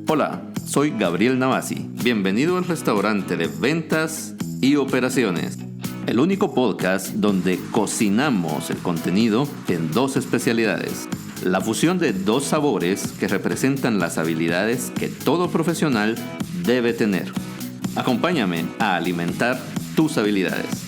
Hola, soy Gabriel Navasi. Bienvenido al restaurante de ventas y operaciones. El único podcast donde cocinamos el contenido en dos especialidades. La fusión de dos sabores que representan las habilidades que todo profesional debe tener. Acompáñame a alimentar tus habilidades.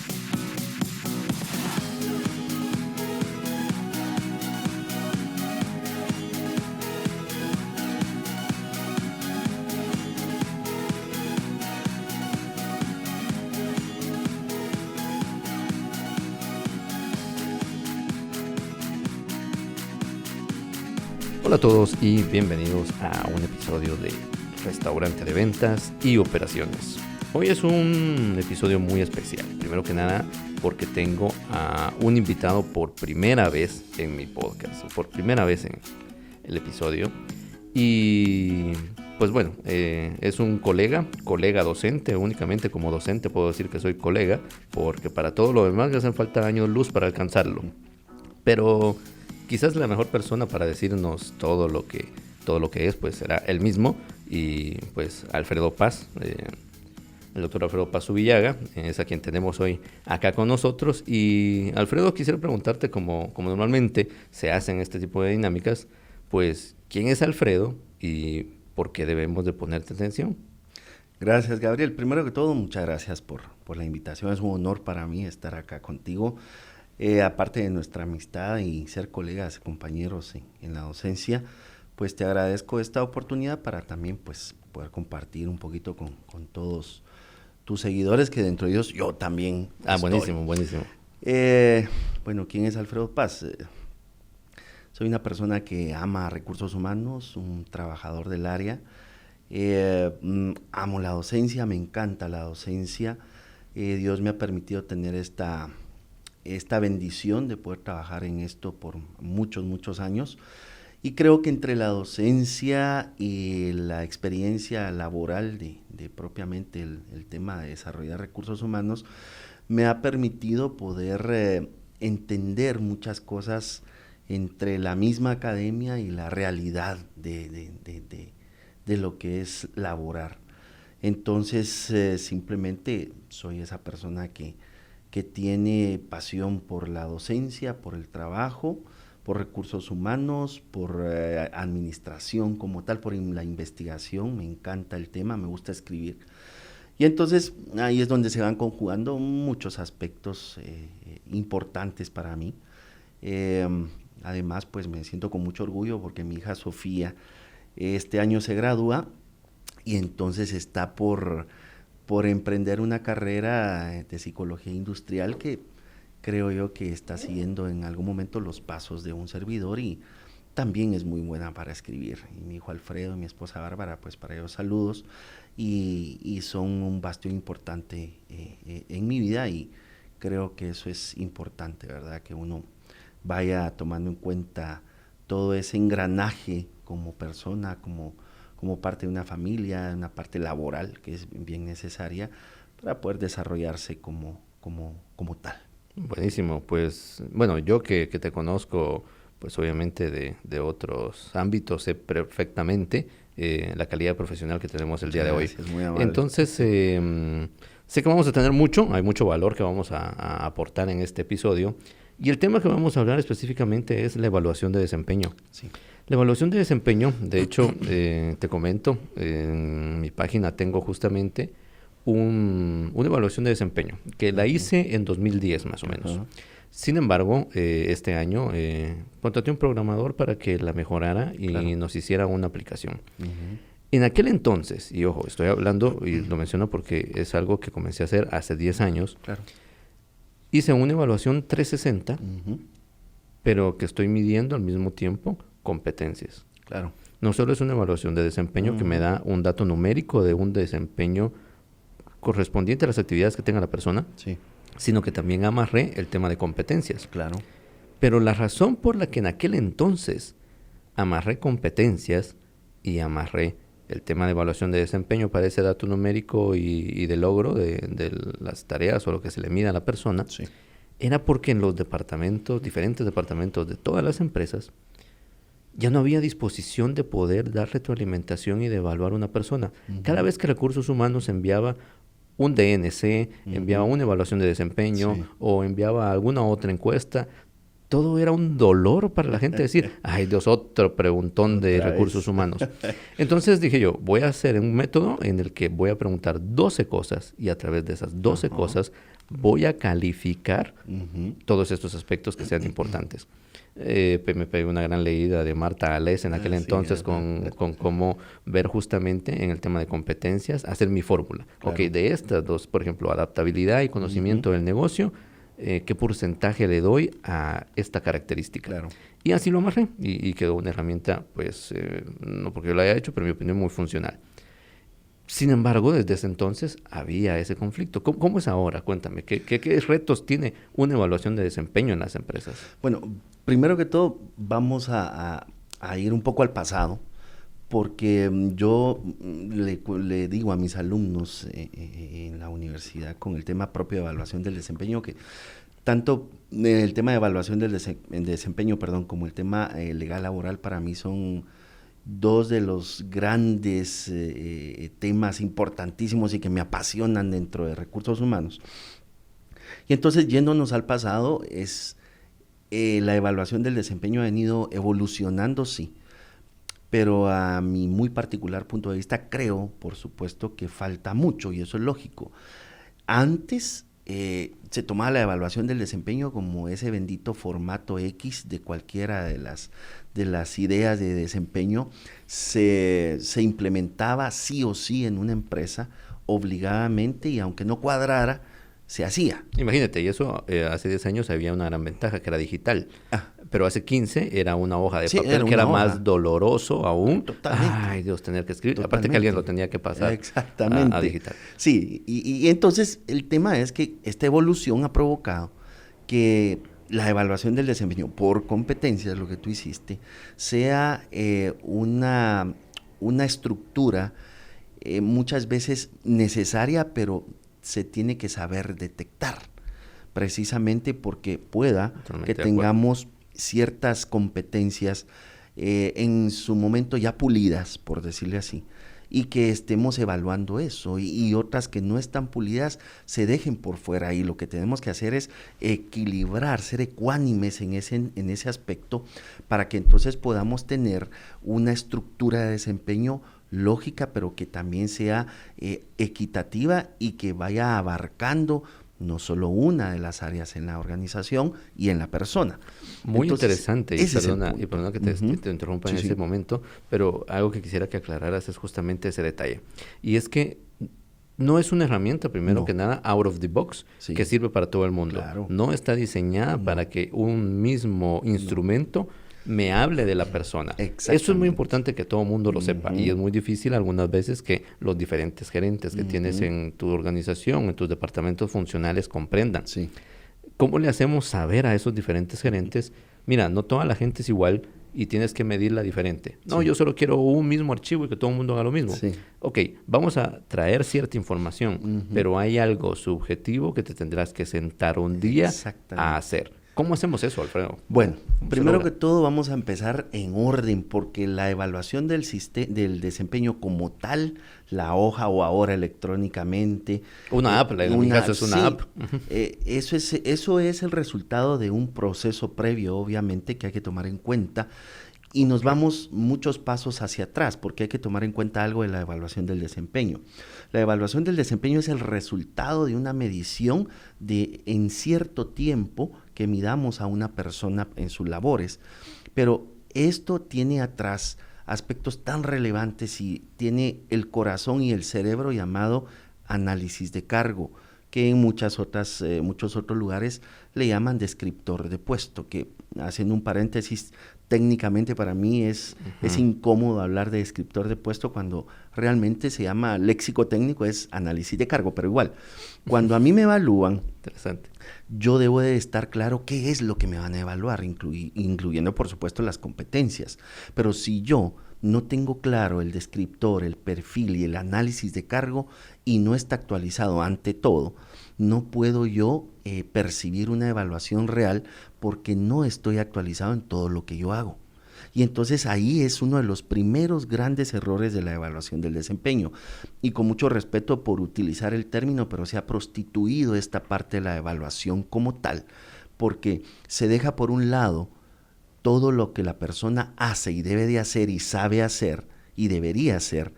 Hola a todos y bienvenidos a un episodio de Restaurante de Ventas y Operaciones. Hoy es un episodio muy especial, primero que nada porque tengo a un invitado por primera vez en mi podcast, por primera vez en el episodio. Y pues bueno, es un colega docente, únicamente como docente puedo decir que soy colega, porque para todo lo demás me hacen falta años luz para alcanzarlo. Pero quizás la mejor persona para decirnos todo lo que es, pues será él mismo, y pues Alfredo Paz, el doctor Alfredo Paz Subillaga, es a quien tenemos hoy acá con nosotros. Y Alfredo, quisiera preguntarte, como normalmente se hacen este tipo de dinámicas, pues ¿quién es Alfredo y por qué debemos de ponerte atención? Gracias, Gabriel. Primero que todo, muchas gracias por la invitación. Es un honor para mí estar acá contigo. Aparte de nuestra amistad y ser colegas, compañeros en la docencia, pues te agradezco esta oportunidad para también pues poder compartir un poquito con todos tus seguidores, que dentro de ellos yo también estoy. Buenísimo. Bueno, ¿quién es Alfredo Paz? Soy una persona que ama recursos humanos, un trabajador del área. Amo la docencia, me encanta la docencia. Dios me ha permitido tener esta bendición de poder trabajar en esto por muchos años, y creo que entre la docencia y la experiencia laboral de propiamente el tema de desarrollar recursos humanos me ha permitido poder entender muchas cosas entre la misma academia y la realidad de lo que es laborar. Entonces simplemente soy esa persona que tiene pasión por la docencia, por el trabajo, por recursos humanos, por administración como tal, por la investigación. Me encanta el tema, me gusta escribir. Y entonces ahí es donde se van conjugando muchos aspectos importantes para mí. Además, pues me siento con mucho orgullo porque mi hija Sofía este año se gradúa y entonces está por emprender una carrera de psicología industrial que creo yo que está siguiendo en algún momento los pasos de un servidor, y también es muy buena para escribir. Y mi hijo Alfredo y mi esposa Bárbara, pues para ellos saludos, y son un bastión importante en mi vida, y creo que eso es importante, ¿verdad? Que uno vaya tomando en cuenta todo ese engranaje como persona, como parte de una familia, una parte laboral que es bien necesaria para poder desarrollarse como tal. Buenísimo, pues bueno, yo que te conozco pues obviamente de otros ámbitos, sé perfectamente la calidad profesional que tenemos el día de hoy. Muy amable. Entonces sé que vamos a tener hay mucho valor que vamos a aportar en este episodio, y el tema que vamos a hablar específicamente es la evaluación de desempeño. Sí. La evaluación de desempeño, de hecho, te comento, en mi página tengo justamente una evaluación de desempeño, que la hice en 2010 más o menos. Uh-huh. Sin embargo, este año contraté un programador para que la mejorara y Claro. nos hiciera una aplicación. Uh-huh. En aquel entonces, y ojo, estoy hablando, y lo menciono porque es algo que comencé a hacer hace 10 años, Claro. hice una evaluación 360, Uh-huh. pero que estoy midiendo al mismo tiempo competencias. Claro. No solo es una evaluación de desempeño que me da un dato numérico de un desempeño correspondiente a las actividades que tenga la persona, Sí. sino que también amarré el tema de competencias. Claro. Pero la razón por la que en aquel entonces amarré competencias y amarré el tema de evaluación de desempeño para ese dato numérico y de logro de las tareas o lo que se le mida a la persona, Sí. era porque en los diferentes departamentos de todas las empresas, ya no había disposición de poder dar retroalimentación y de evaluar a una persona. Cada vez que Recursos Humanos enviaba un DNC, enviaba una evaluación de desempeño o enviaba alguna otra encuesta, todo era un dolor para la gente decir, ay Dios, otro preguntón de Recursos Humanos. Entonces dije yo, voy a hacer un método en el que voy a preguntar 12 cosas y a través de esas 12 cosas voy a calificar todos estos aspectos que sean importantes. Me pegué una gran leída de Marta Alés en aquel entonces con cómo ver justamente en el tema de competencias, hacer mi fórmula. Claro. Ok, de estas dos, por ejemplo, adaptabilidad y conocimiento del negocio, ¿qué porcentaje le doy a esta característica? Claro. Y así lo amarré y quedó una herramienta, pues, no porque yo la haya hecho, pero en mi opinión muy funcional. Sin embargo, desde ese entonces había ese conflicto. ¿Cómo es ahora? Cuéntame, ¿qué retos tiene una evaluación de desempeño en las empresas? Bueno, primero que todo, vamos a ir un poco al pasado, porque yo le digo a mis alumnos en la universidad con el tema propio de evaluación del desempeño que tanto el tema de evaluación del desempeño, como el tema legal laboral para mí son dos de los grandes temas importantísimos y que me apasionan dentro de Recursos Humanos. Y entonces, yéndonos al pasado, la evaluación del desempeño ha venido evolucionando, sí, pero a mi muy particular punto de vista creo, por supuesto, que falta mucho y eso es lógico. Antes se tomaba la evaluación del desempeño como ese bendito formato X de cualquiera de las ideas de desempeño, se implementaba sí o sí en una empresa obligadamente y aunque no cuadrara, se hacía. Imagínate, y eso hace 10 años había una gran ventaja que era digital. Pero hace 15 era una hoja de papel que era más doloroso aún. Totalmente. Ay, Dios, tener que escribir. Totalmente. Aparte que alguien lo tenía que pasar a digital. Sí, y entonces el tema es que esta evolución ha provocado que la evaluación del desempeño por competencias, lo que tú hiciste, sea una estructura muchas veces necesaria, pero se tiene que saber detectar, precisamente porque pueda que tengamos ciertas competencias en su momento ya pulidas, por decirle así, y que estemos evaluando eso, y otras que no están pulidas se dejen por fuera, y lo que tenemos que hacer es equilibrar, ser ecuánimes en ese aspecto, para que entonces podamos tener una estructura de desempeño lógica, pero que también sea equitativa y que vaya abarcando no solo una de las áreas en la organización y en la persona. Muy interesante, y perdona que te interrumpa en ese momento, pero algo que quisiera que aclararas es justamente ese detalle. Y es que no es una herramienta, primero que nada, out of the box, que sirve para todo el mundo. Claro. No está diseñada para que un mismo instrumento me hable de la persona. Eso es muy importante que todo el mundo lo sepa, y es muy difícil algunas veces que los diferentes gerentes que tienes en tu organización, en tus departamentos funcionales comprendan. ¿Cómo le hacemos saber a esos diferentes gerentes, mira, no toda la gente es igual y tienes que medirla diferente? No, yo solo quiero un mismo archivo y que todo el mundo haga lo mismo. Ok, vamos a traer cierta información, pero hay algo subjetivo que te tendrás que sentar un día a hacer. ¿Cómo hacemos eso, Alfredo? Bueno, primero que todo vamos a empezar en orden, porque la evaluación del desempeño como tal, la hoja o ahora electrónicamente. Una app, en mi caso es una app. Eso es el resultado de un proceso previo, obviamente, que hay que tomar en cuenta. Y nos vamos muchos pasos hacia atrás, porque hay que tomar en cuenta algo de la evaluación del desempeño. La evaluación del desempeño es el resultado de una medición en cierto tiempo que midamos a una persona en sus labores. Pero esto tiene atrás aspectos tan relevantes y tiene el corazón y el cerebro llamado análisis de cargo, que en muchos otros lugares le llaman descriptor de puesto, que, haciendo un paréntesis, técnicamente para mí es incómodo hablar de descriptor de puesto cuando realmente se llama léxico técnico, es análisis de cargo, pero igual, cuando a mí me evalúan, yo debo de estar claro qué es lo que me van a evaluar, incluyendo por supuesto las competencias, pero si yo no tengo claro el descriptor, el perfil y el análisis de cargo y no está actualizado ante todo, no puedo yo percibir una evaluación real porque no estoy actualizado en todo lo que yo hago. Y entonces ahí es uno de los primeros grandes errores de la evaluación del desempeño. Y con mucho respeto por utilizar el término, pero se ha prostituido esta parte de la evaluación como tal, porque se deja por un lado todo lo que la persona hace y debe de hacer y sabe hacer y debería hacer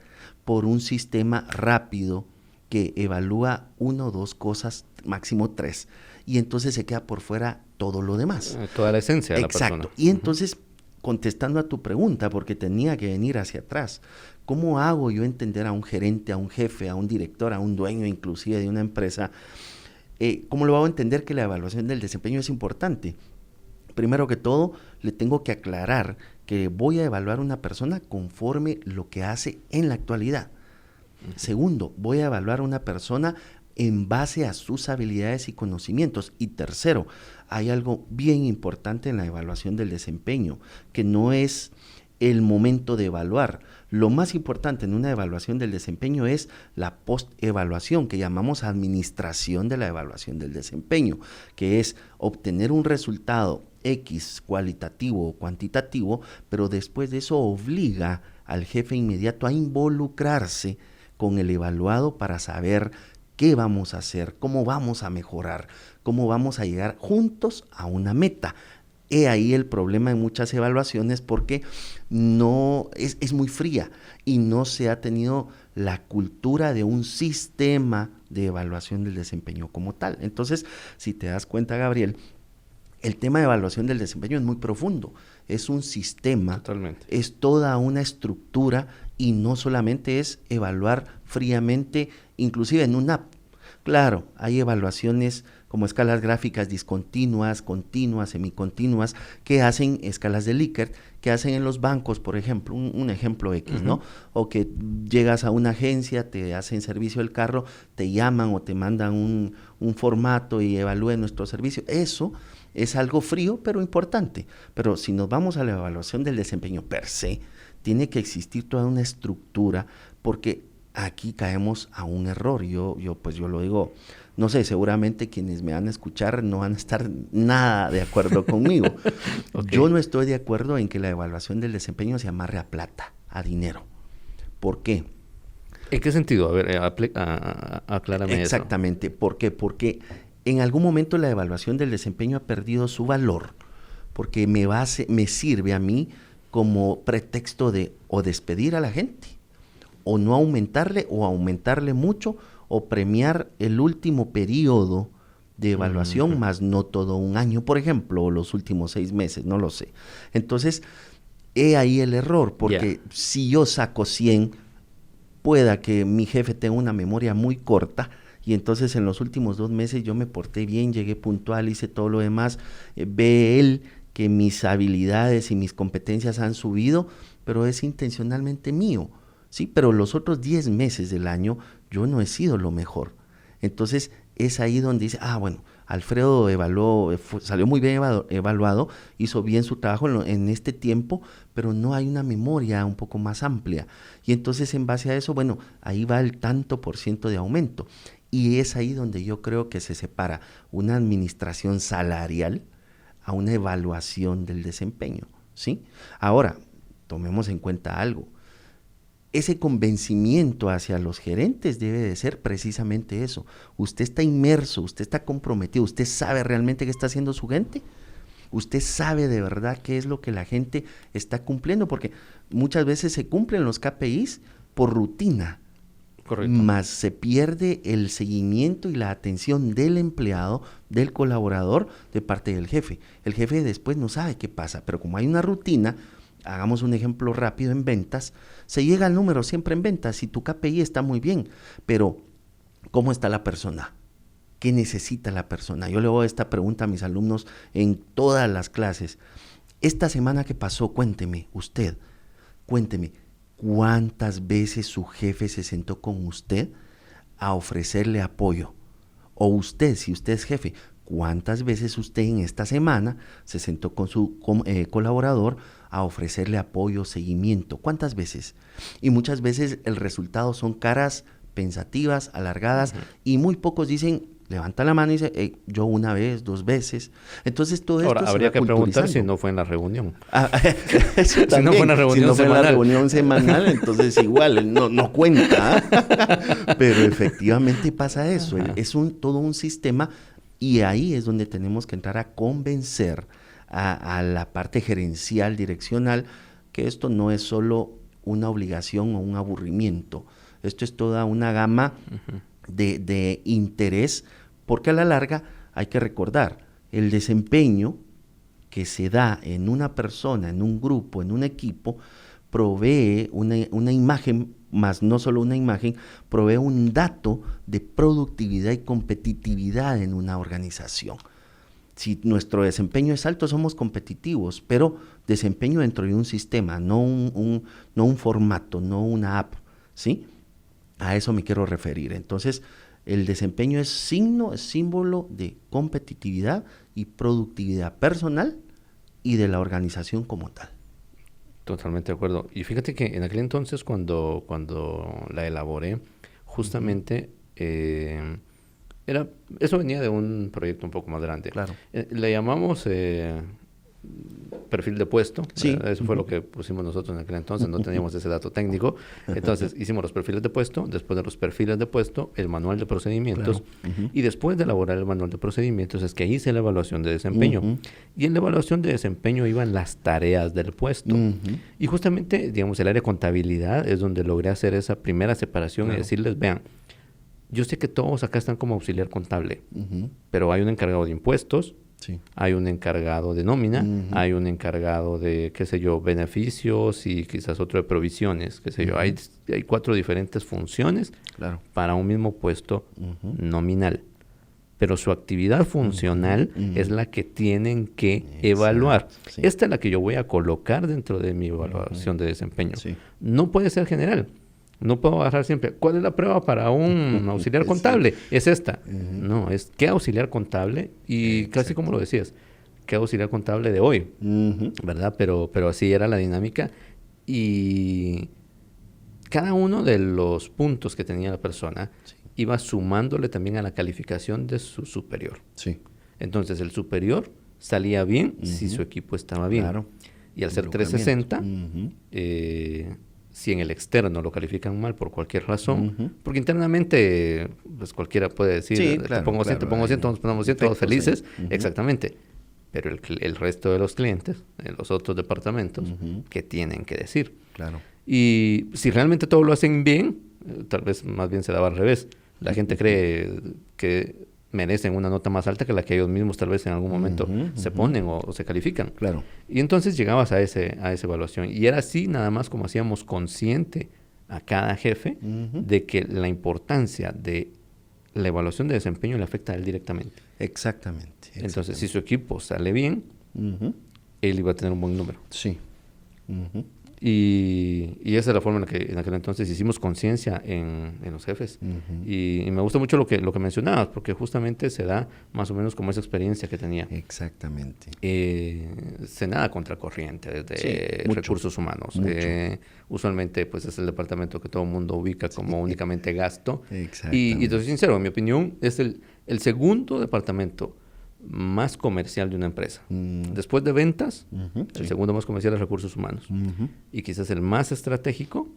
por un sistema rápido que evalúa 1 o 2 cosas, máximo 3, y entonces se queda por fuera todo lo demás. Toda la esencia de la persona. Exacto. Y entonces, contestando a tu pregunta, porque tenía que venir hacia atrás, ¿cómo hago yo entender a un gerente, a un jefe, a un director, a un dueño inclusive de una empresa? ¿Cómo lo hago entender que la evaluación del desempeño es importante? Primero que todo, le tengo que aclarar que voy a evaluar a una persona conforme lo que hace en la actualidad. Segundo, voy a evaluar a una persona en base a sus habilidades y conocimientos. Y tercero, hay algo bien importante en la evaluación del desempeño, que no es el momento de evaluar. Lo más importante en una evaluación del desempeño es la post-evaluación, que llamamos administración de la evaluación del desempeño, que es obtener un resultado X cualitativo o cuantitativo, pero después de eso obliga al jefe inmediato a involucrarse con el evaluado para saber qué vamos a hacer, cómo vamos a mejorar, cómo vamos a llegar juntos a una meta. He ahí el problema en muchas evaluaciones, porque no es muy fría y no se ha tenido la cultura de un sistema de evaluación del desempeño como tal. Entonces, si te das cuenta, Gabriel, el tema de evaluación del desempeño es muy profundo, es un sistema, totalmente, es toda una estructura, y no solamente es evaluar fríamente, inclusive en una app. Claro, hay evaluaciones como escalas gráficas discontinuas, continuas, semicontinuas, que hacen escalas de Likert, que hacen en los bancos, por ejemplo, un ejemplo X, ¿no? O que llegas a una agencia, te hacen servicio del carro, te llaman o te mandan un formato y evalúen nuestro servicio. Eso es algo frío, pero importante. Pero si nos vamos a la evaluación del desempeño per se, tiene que existir toda una estructura, porque aquí caemos a un error. Yo lo digo, no sé, seguramente quienes me van a escuchar no van a estar nada de acuerdo conmigo. Okay. Yo no estoy de acuerdo en que la evaluación del desempeño se amarre a plata, a dinero. ¿Por qué? ¿En qué sentido? A ver, aclárame eso. Exactamente. ¿Por qué? Porque en algún momento la evaluación del desempeño ha perdido su valor, porque me sirve a mí como pretexto de o despedir a la gente, o no aumentarle, o aumentarle mucho, o premiar el último periodo de evaluación, más no todo un año, por ejemplo, o los últimos 6 meses, no lo sé. Entonces, he ahí el error, porque si yo saco 100, pueda que mi jefe tenga una memoria muy corta, y entonces en los últimos 2 meses yo me porté bien, llegué puntual, hice todo lo demás, ve él que mis habilidades y mis competencias han subido, pero es intencionalmente mío, ¿sí? Pero los otros 10 meses del año yo no he sido lo mejor. Entonces es ahí donde dice, bueno, Alfredo evaluó, salió muy bien evaluado, hizo bien su trabajo en este tiempo, pero no hay una memoria un poco más amplia. Y entonces en base a eso, bueno, ahí va el tanto % de aumento. Y es ahí donde yo creo que se separa una administración salarial a una evaluación del desempeño, ¿sí? Ahora, tomemos en cuenta algo. Ese convencimiento hacia los gerentes debe de ser precisamente eso. Usted está inmerso, usted está comprometido, usted sabe realmente qué está haciendo su gente. Usted sabe de verdad qué es lo que la gente está cumpliendo, porque muchas veces se cumplen los KPIs por rutina. Correcto. Más se pierde el seguimiento y la atención del empleado, del colaborador, de parte del jefe. El jefe después no sabe qué pasa, pero como hay una rutina, hagamos un ejemplo rápido en ventas, se llega al número siempre en ventas y tu KPI está muy bien, pero ¿cómo está la persona? ¿Qué necesita la persona? Yo le hago esta pregunta a mis alumnos en todas las clases. Esta semana que pasó, cuénteme, ¿cuántas veces su jefe se sentó con usted a ofrecerle apoyo? O usted, si usted es jefe, ¿cuántas veces usted en esta semana se sentó con su colaborador a ofrecerle apoyo, seguimiento? ¿Cuántas veces? Y muchas veces el resultado son caras pensativas, alargadas, y muy pocos dicen, levanta la mano y dice, "Hey, yo una vez, 2 veces". Entonces todo esto Ahora, se habría va que preguntar si culturizando. no fue en la reunión. Eso Si no fue también. una reunión Si no fue en la semanal. reunión semanal, entonces igual, no cuenta. ¿Ah? Pero efectivamente pasa eso. Ajá. Es todo un sistema y ahí es donde tenemos que entrar a convencer a la parte gerencial, direccional, que esto no es solo una obligación o un aburrimiento. Esto es toda una gama de interés, porque a la larga hay que recordar, el desempeño que se da en una persona, en un grupo, en un equipo, provee una imagen, más no solo una imagen, provee un dato de productividad y competitividad en una organización. Si nuestro desempeño es alto, somos competitivos, pero desempeño dentro de un sistema, no un formato, no una app, ¿sí? A eso me quiero referir. Entonces, el desempeño es símbolo de competitividad y productividad personal y de la organización como tal. Totalmente de acuerdo. Y fíjate que en aquel entonces, cuando la elaboré, justamente eso venía de un proyecto un poco más grande. Claro. Le llamamos perfil de puesto. Sí. Eso fue lo que pusimos nosotros en aquel entonces, no teníamos ese dato técnico. Entonces hicimos los perfiles de puesto, después de los perfiles de puesto, el manual de procedimientos, Claro. y después de elaborar el manual de procedimientos es que hice la evaluación de desempeño. Y en la evaluación de desempeño iban las tareas del puesto. Y justamente, digamos, el área de contabilidad es donde logré hacer esa primera separación. Claro. Y decirles, vean, yo sé que todos acá están como auxiliar contable, pero hay un encargado de impuestos, sí, hay un encargado de nómina, hay un encargado de, qué sé yo, beneficios y quizás otro de provisiones, qué sé yo. Hay 4 diferentes funciones, claro, para un mismo puesto nominal. Pero su actividad funcional es la que tienen que evaluar. Sí. Esta es la que yo voy a colocar dentro de mi evaluación de desempeño. Sí. No puede ser general. No puedo agarrar siempre, ¿cuál es la prueba para un auxiliar contable? Es esta. No, es qué auxiliar contable y casi como lo decías, qué auxiliar contable de hoy, ¿verdad? Pero así era la dinámica y cada uno de los puntos que tenía la persona iba sumándole también a la calificación de su superior. Sí. Entonces el superior salía bien si su equipo estaba bien. Claro. Y al ser 360, si en el externo lo califican mal por cualquier razón, porque internamente pues cualquiera puede decir, sí, claro, te pongo 100, nos ponemos 100, todos felices, exactamente, pero el resto de los clientes, en los otros departamentos, ¿qué tienen que decir? Claro. Y si realmente todo lo hacen bien, tal vez más bien se daba al revés. La gente cree que merecen una nota más alta que la que ellos mismos tal vez en algún momento se ponen o se califican. Claro. Y entonces llegabas a esa evaluación. Y era así nada más como hacíamos consciente a cada jefe de que la importancia de la evaluación de desempeño le afecta a él directamente. Exactamente. Entonces, si su equipo sale bien, él iba a tener un buen número. Sí. Y esa es la forma en la que en aquel entonces hicimos conciencia en los jefes. Y me gusta mucho lo que mencionabas, porque justamente se da más o menos como esa experiencia que tenía. Exactamente. Se nada contracorriente desde recursos humanos. Usualmente pues es el departamento que todo el mundo ubica como únicamente gasto. Y te soy sincero, en mi opinión, es el segundo departamento más comercial de una empresa. Después de ventas, el segundo más comercial es recursos humanos. Y quizás el más estratégico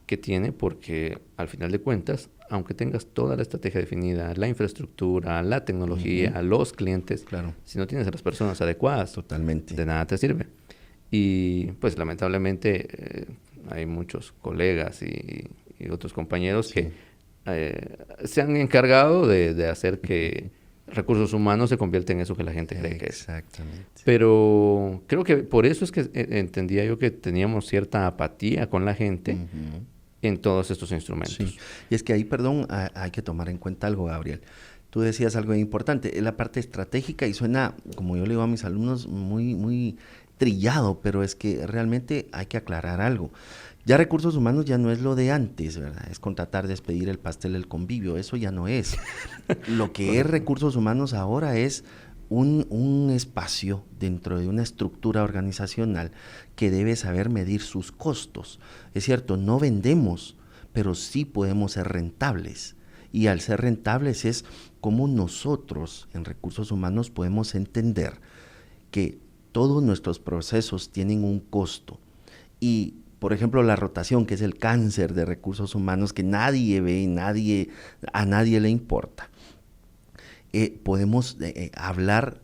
que tiene, porque al final de cuentas, aunque tengas toda la estrategia definida, la infraestructura, la tecnología, los clientes, claro, si no tienes a las personas adecuadas, totalmente, de nada te sirve. Y pues lamentablemente hay muchos colegas y otros compañeros que se han encargado de hacer que recursos humanos se convierten en eso que la gente cree que es. Exactamente. Pero creo que por eso es que entendía yo que teníamos cierta apatía con la gente en todos estos instrumentos. Sí. Y es que ahí, hay que tomar en cuenta algo, Gabriel. Tú decías algo importante, es la parte estratégica y suena, como yo le digo a mis alumnos, muy, muy trillado, pero es que realmente hay que aclarar algo. Ya recursos humanos ya no es lo de antes, ¿verdad? Es contratar, despedir, el pastel, el convivio, eso ya no es. Lo que es recursos humanos ahora es un espacio dentro de una estructura organizacional que debe saber medir sus costos. Es cierto, no vendemos, pero sí podemos ser rentables. y al ser rentables es cómo nosotros en recursos humanos podemos entender que todos nuestros procesos tienen un costo y, por ejemplo, la rotación, que es el cáncer de recursos humanos que nadie ve, a nadie le importa. Podemos hablar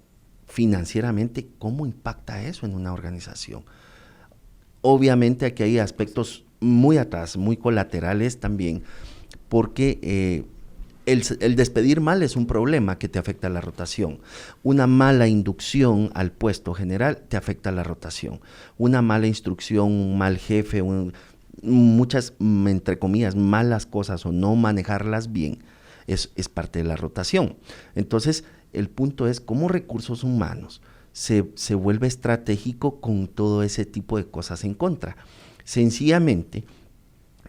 financieramente cómo impacta eso en una organización. Obviamente aquí hay aspectos muy atrás, muy colaterales también, porque el despedir mal es un problema que te afecta a la rotación. Una mala inducción al puesto general te afecta a la rotación. Una mala instrucción, un mal jefe, muchas, entre comillas, malas cosas o no manejarlas bien es parte de la rotación. Entonces, el punto es cómo recursos humanos se vuelve estratégico con todo ese tipo de cosas en contra. Sencillamente,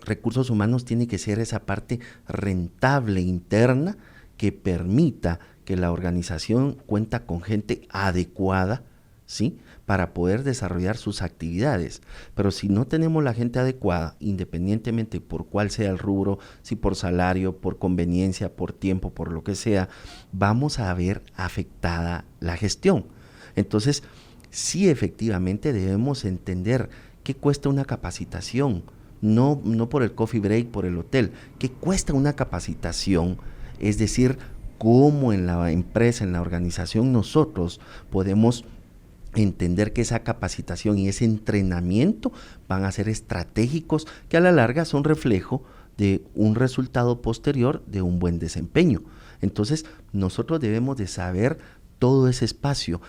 recursos humanos tiene que ser esa parte rentable interna que permita que la organización cuenta con gente adecuada, ¿sí?, para poder desarrollar sus actividades. Pero si no tenemos la gente adecuada, independientemente por cuál sea el rubro, si por salario, por conveniencia, por tiempo, por lo que sea, vamos a ver afectada la gestión. Entonces, sí, efectivamente debemos entender qué cuesta una capacitación, no por el coffee break, por el hotel, qué cuesta una capacitación, es decir, cómo en la empresa, en la organización nosotros podemos entender que esa capacitación y ese entrenamiento van a ser estratégicos, que a la larga son reflejo de un resultado posterior de un buen desempeño. Entonces, nosotros debemos de saber todo ese espacio.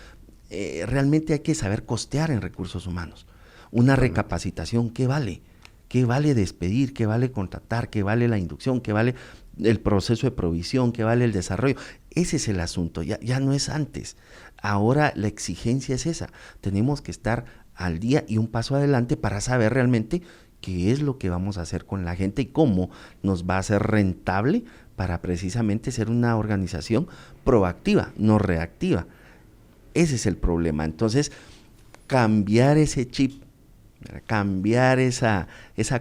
Realmente hay que saber costear en recursos humanos. Una recapacitación, ¿qué vale? ¿Qué vale despedir? ¿Qué vale contratar? ¿Qué vale la inducción? ¿Qué vale el proceso de provisión? ¿Qué vale el desarrollo? Ese es el asunto, ya no es antes. Ahora la exigencia es esa. Tenemos que estar al día y un paso adelante para saber realmente qué es lo que vamos a hacer con la gente y cómo nos va a ser rentable para precisamente ser una organización proactiva, no reactiva. Ese es el problema. Entonces, cambiar ese chip, cambiar esa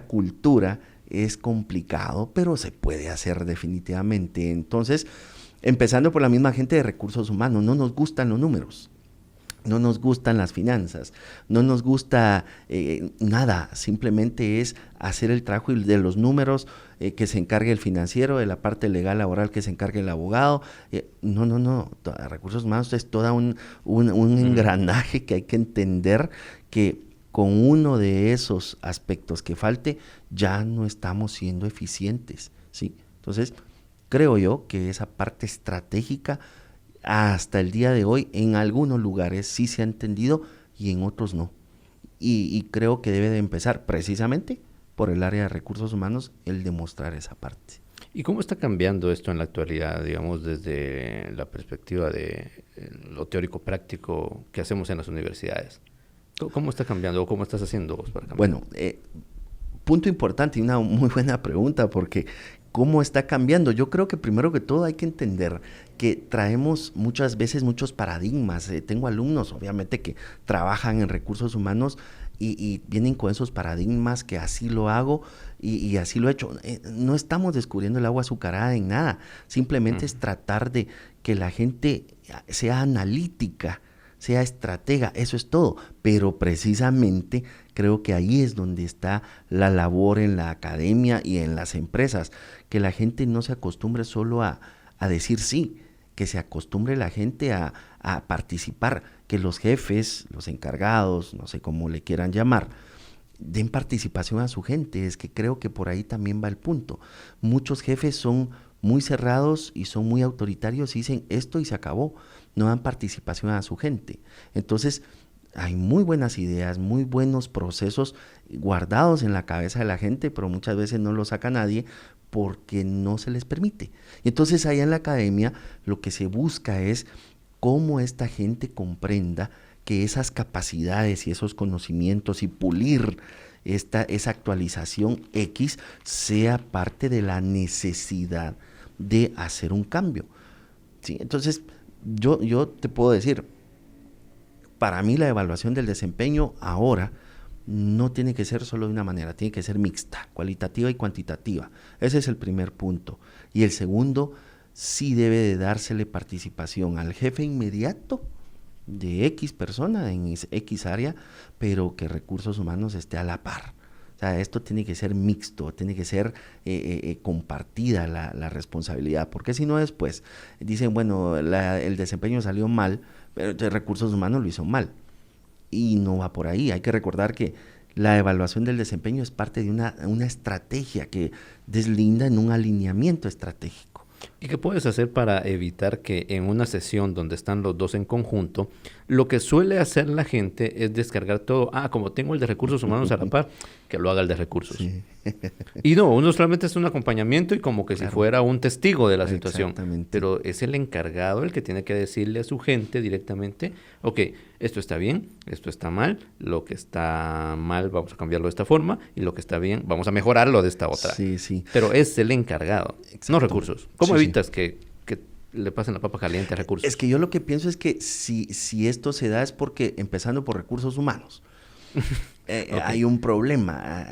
cultura es complicado, pero se puede hacer definitivamente. Entonces, empezando por la misma gente de recursos humanos, no nos gustan los números, no nos gustan las finanzas, no nos gusta nada, simplemente es hacer el trabajo de los números, que se encargue el financiero, de la parte legal laboral que se encargue el abogado. No, recursos humanos es todo un engranaje que hay que entender que con uno de esos aspectos que falte, ya no estamos siendo eficientes, ¿sí? Entonces, creo yo que esa parte estratégica hasta el día de hoy en algunos lugares sí se ha entendido y en otros no. Y creo que debe de empezar precisamente por el área de recursos humanos el demostrar esa parte. ¿Y cómo está cambiando esto en la actualidad, digamos, desde la perspectiva de lo teórico práctico que hacemos en las universidades? ¿Cómo está cambiando o cómo estás haciendo vos para cambiar? Bueno, punto importante y una muy buena pregunta, porque ¿cómo está cambiando? Yo creo que primero que todo hay que entender que traemos muchas veces muchos paradigmas. Tengo alumnos, obviamente, que trabajan en recursos humanos y vienen con esos paradigmas que así lo hago y así lo he hecho. No estamos descubriendo el agua azucarada en nada. Simplemente es tratar de que la gente sea analítica, sea estratega, eso es todo. Pero precisamente creo que ahí es donde está la labor en la academia y en las empresas, que la gente no se acostumbre solo a decir sí, que se acostumbre la gente a participar, que los jefes, los encargados, no sé cómo le quieran llamar, den participación a su gente. Es que creo que por ahí también va el punto. Muchos jefes son muy cerrados y son muy autoritarios y dicen esto y se acabó, no dan participación a su gente. Entonces, hay muy buenas ideas, muy buenos procesos guardados en la cabeza de la gente, pero muchas veces no lo saca nadie porque no se les permite. Entonces, allá en la academia lo que se busca es cómo esta gente comprenda que esas capacidades y esos conocimientos y pulir esa actualización X sea parte de la necesidad de hacer un cambio, ¿sí? Entonces, yo te puedo decir, para mí la evaluación del desempeño ahora no tiene que ser solo de una manera, tiene que ser mixta, cualitativa y cuantitativa. Ese es el primer punto. Y el segundo, sí debe de dársele participación al jefe inmediato de X persona en X área, pero que recursos humanos esté a la par. O sea, esto tiene que ser mixto, tiene que ser compartida la responsabilidad, porque si no después dicen, bueno, el desempeño salió mal, pero entonces recursos humanos lo hizo mal. Y no va por ahí. Hay que recordar que la evaluación del desempeño es parte de una estrategia que deslinda en un alineamiento estratégico. ¿Y qué puedes hacer para evitar que en una sesión donde están los dos en conjunto, lo que suele hacer la gente es descargar todo? Como tengo el de recursos humanos a la par, que lo haga el de recursos. Sí. Y no, uno solamente es un acompañamiento y como que si fuera un testigo de la situación. Pero es el encargado el que tiene que decirle a su gente directamente, ok, esto está bien, esto está mal, lo que está mal vamos a cambiarlo de esta forma y lo que está bien vamos a mejorarlo de esta otra. Sí. Pero es el encargado, no recursos. ¿Cómo evitas que le pasen la papa caliente a recursos? Es que yo lo que pienso es que si esto se da es porque, empezando por recursos humanos, hay un problema.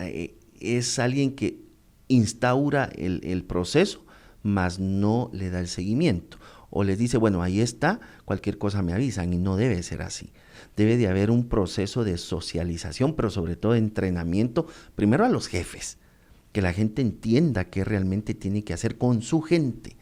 Es alguien que instaura el proceso, mas no le da el seguimiento. O les dice, bueno, ahí está, cualquier cosa me avisan, y no debe ser así. Debe de haber un proceso de socialización, pero sobre todo de entrenamiento, primero a los jefes, que la gente entienda qué realmente tiene que hacer con su gente.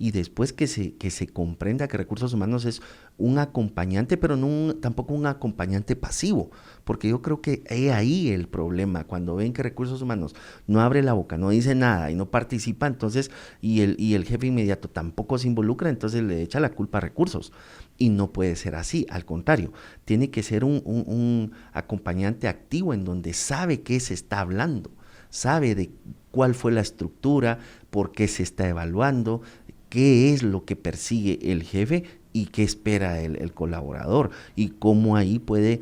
Y después que se comprenda que recursos humanos es un acompañante, pero tampoco un acompañante pasivo, porque yo creo que es ahí el problema, cuando ven que recursos humanos no abre la boca, no dice nada y no participa, entonces, y el jefe inmediato tampoco se involucra, entonces le echa la culpa a recursos. Y no puede ser así, al contrario, tiene que ser un acompañante activo en donde sabe qué se está hablando, sabe de cuál fue la estructura, por qué se está evaluando, qué es lo que persigue el jefe y qué espera el colaborador y cómo ahí puede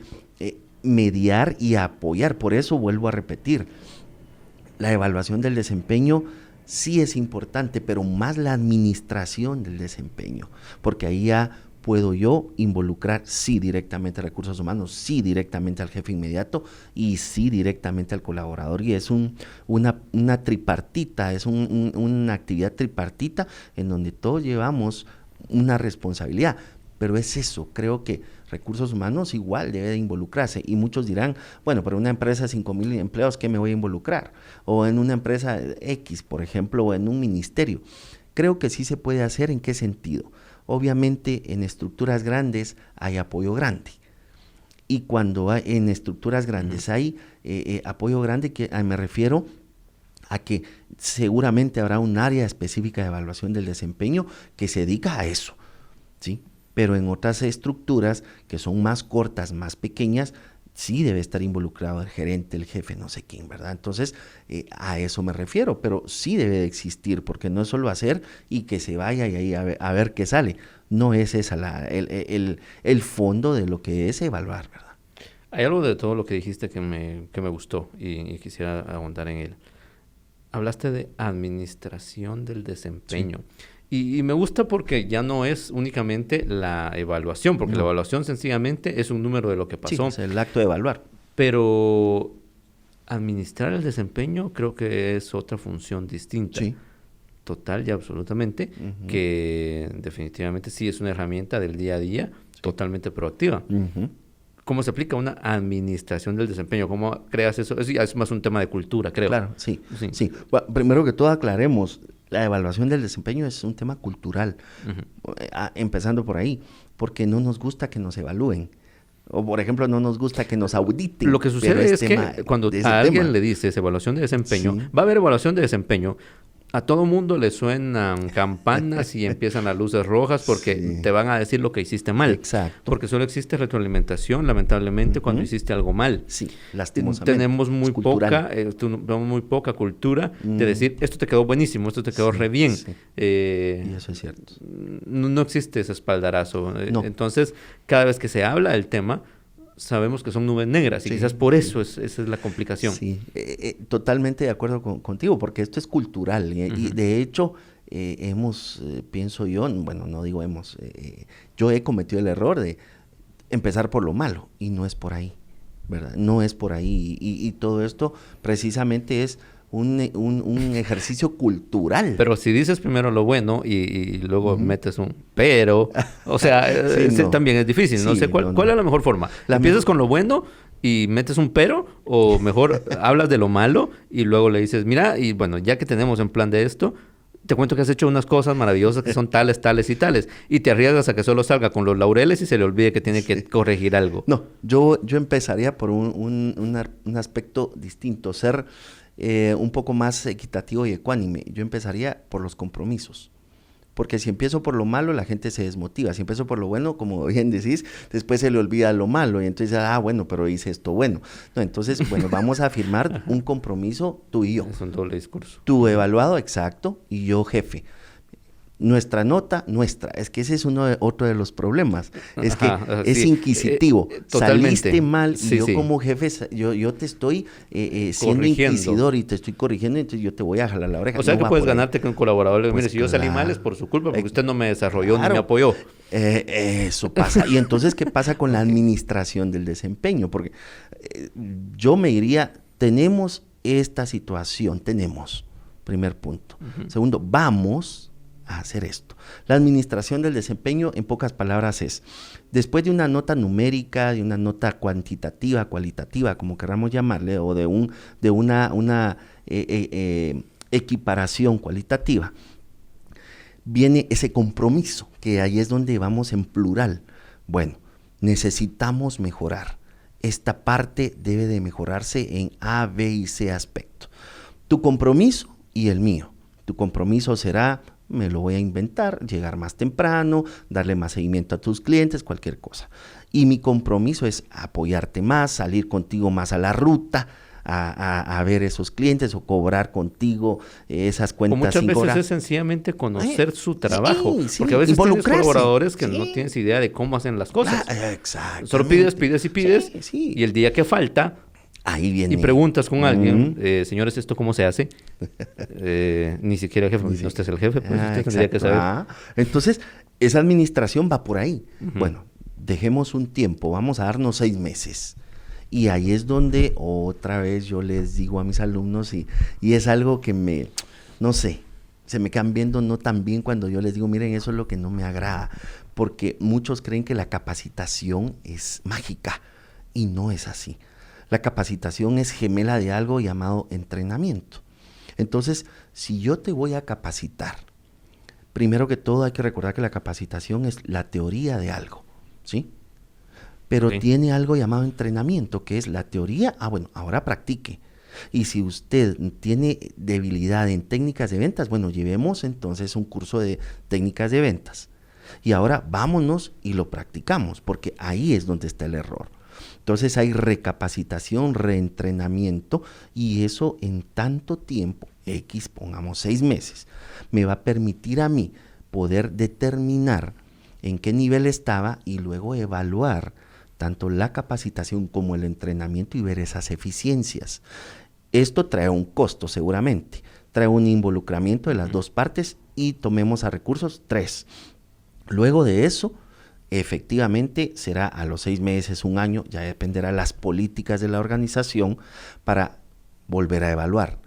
mediar y apoyar. Por eso vuelvo a repetir, la evaluación del desempeño sí es importante, pero más la administración del desempeño, porque ahí ya puedo yo involucrar sí directamente a recursos humanos, sí directamente al jefe inmediato y sí directamente al colaborador. Y es una tripartita, es una actividad tripartita en donde todos llevamos una responsabilidad. Pero es eso, creo que recursos humanos igual debe de involucrarse. Y muchos dirán, bueno, pero una empresa de 5,000 empleados, ¿qué me voy a involucrar? O en una empresa X, por ejemplo, o en un ministerio. Creo que sí se puede hacer. ¿En qué sentido? Obviamente en estructuras grandes hay apoyo grande. Y cuando en estructuras grandes hay apoyo grande, me refiero a que seguramente habrá un área específica de evaluación del desempeño que se dedica a eso, ¿sí? Pero en otras estructuras que son más cortas, más pequeñas, sí debe estar involucrado el gerente, el jefe, no sé quién, ¿verdad? Entonces, a eso me refiero, pero sí debe de existir, porque no es solo hacer y que se vaya y ahí a ver qué sale. No es esa el fondo de lo que es evaluar, ¿verdad? Hay algo de todo lo que dijiste que me gustó y quisiera ahondar en él. Hablaste de administración del desempeño. Sí. Y me gusta porque ya no es únicamente la evaluación, porque la evaluación sencillamente es un número de lo que pasó. Sí, es el acto de evaluar. Pero administrar el desempeño creo que es otra función distinta. Sí. Total y absolutamente, que definitivamente sí es una herramienta del día a día, totalmente proactiva. ¿Cómo se aplica una administración del desempeño? ¿Cómo creas eso? Es más un tema de cultura, creo. Claro, sí. Bueno, primero que todo aclaremos, la evaluación del desempeño es un tema cultural, empezando por ahí, porque no nos gusta que nos evalúen. O, por ejemplo, no nos gusta que nos auditen. Lo que sucede es que cuando a alguien le dices evaluación de desempeño, va a haber evaluación de desempeño, a todo mundo le suenan campanas y empiezan las luces rojas porque te van a decir lo que hiciste mal. Exacto. Porque solo existe retroalimentación, lamentablemente, cuando hiciste algo mal. Sí, lastimosamente. Tenemos muy poca cultura de decir, esto te quedó buenísimo, esto te quedó re bien. Sí. Y eso es cierto. No existe ese espaldarazo. No. Entonces, cada vez que se habla del tema, sabemos que son nubes negras y quizás por eso esa es la complicación. Sí, totalmente de acuerdo contigo, porque esto es cultural y de hecho pienso yo, bueno, no digo yo he cometido el error de empezar por lo malo y no es por ahí. ¿verdad? No es por ahí. Y todo esto precisamente es un ejercicio cultural. Pero si dices primero lo bueno y luego metes un pero, o sea, Sí, no. también es difícil. No Sí, sé cuál es la mejor forma. ¿Empiezas con lo bueno y metes un pero? ¿O mejor hablas de lo malo y luego le dices, mira, y bueno, ya que tenemos en plan de esto, te cuento que has hecho unas cosas maravillosas que son tales, tales y tales. Y te arriesgas a que solo salga con los laureles y se le olvide que tiene que corregir algo. No, yo empezaría por un aspecto distinto, ser un poco más equitativo y ecuánime. Yo empezaría por los compromisos. Porque si empiezo por lo malo, la gente se desmotiva. Si empiezo por lo bueno, como bien decís, después se le olvida lo malo. Y entonces, bueno, pero hice esto bueno. No, entonces, bueno, vamos a firmar un compromiso tú y yo. Es un doble discurso. Tú evaluado, exacto, y yo jefe. Nuestra nota, es que ese es otro de los problemas. Es que es inquisitivo. Saliste mal y yo como jefe, yo te estoy siendo inquisidor y te estoy corrigiendo, entonces yo te voy a jalar la oreja. O sea, no que puedes ganarte con un colaborador. Pues mire, si yo salí mal es por su culpa, porque usted no me desarrolló ni me apoyó. Eso pasa. Y entonces, ¿qué pasa con la administración del desempeño? Porque yo me diría, tenemos esta situación, primer punto. Segundo, vamos a hacer esto. La administración del desempeño, en pocas palabras, es, después de una nota numérica, de una nota cuantitativa, cualitativa, como queramos llamarle, o de una equiparación cualitativa, viene ese compromiso, que ahí es donde vamos en plural. Bueno, necesitamos mejorar. Esta parte debe de mejorarse en A, B y C aspecto. Tu compromiso y el mío. Tu compromiso será, me lo voy a inventar, llegar más temprano, darle más seguimiento a tus clientes, cualquier cosa. Y mi compromiso es apoyarte más, salir contigo más a la ruta, a ver esos clientes o cobrar contigo esas cuentas. O muchas veces es sencillamente conocer su trabajo. Sí, porque a veces tienes colaboradores que no tienes idea de cómo hacen las cosas. Solo pides y el día que falta... Ahí viene. Y preguntas con alguien, señores, ¿esto cómo se hace? Ni siquiera el jefe, usted es el jefe, pues usted tendría que saber. Entonces, esa administración va por ahí. Bueno, dejemos un tiempo, vamos a darnos 6 meses. Y ahí es donde otra vez yo les digo a mis alumnos, y es algo que no sé, se me quedan viendo no tan bien cuando yo les digo, miren, eso es lo que no me agrada, porque muchos creen que la capacitación es mágica, y no es así. La capacitación es gemela de algo llamado entrenamiento. Entonces, si yo te voy a capacitar, primero que todo hay que recordar que la capacitación es la teoría de algo, ¿sí? Pero tiene algo llamado entrenamiento, que es la teoría, bueno, ahora practique. Y si usted tiene debilidad en técnicas de ventas, bueno, llevemos entonces un curso de técnicas de ventas. Y ahora vámonos y lo practicamos, porque ahí es donde está el error. Entonces hay recapacitación, reentrenamiento, y eso en tanto tiempo, pongamos 6 meses, me va a permitir a mí poder determinar en qué nivel estaba y luego evaluar tanto la capacitación como el entrenamiento y ver esas eficiencias. Esto trae un costo seguramente, trae un involucramiento de las dos partes y tomemos a recursos 3. Luego de eso, efectivamente será a los 6 meses, 1 año, ya dependerá de las políticas de la organización para volver a evaluar.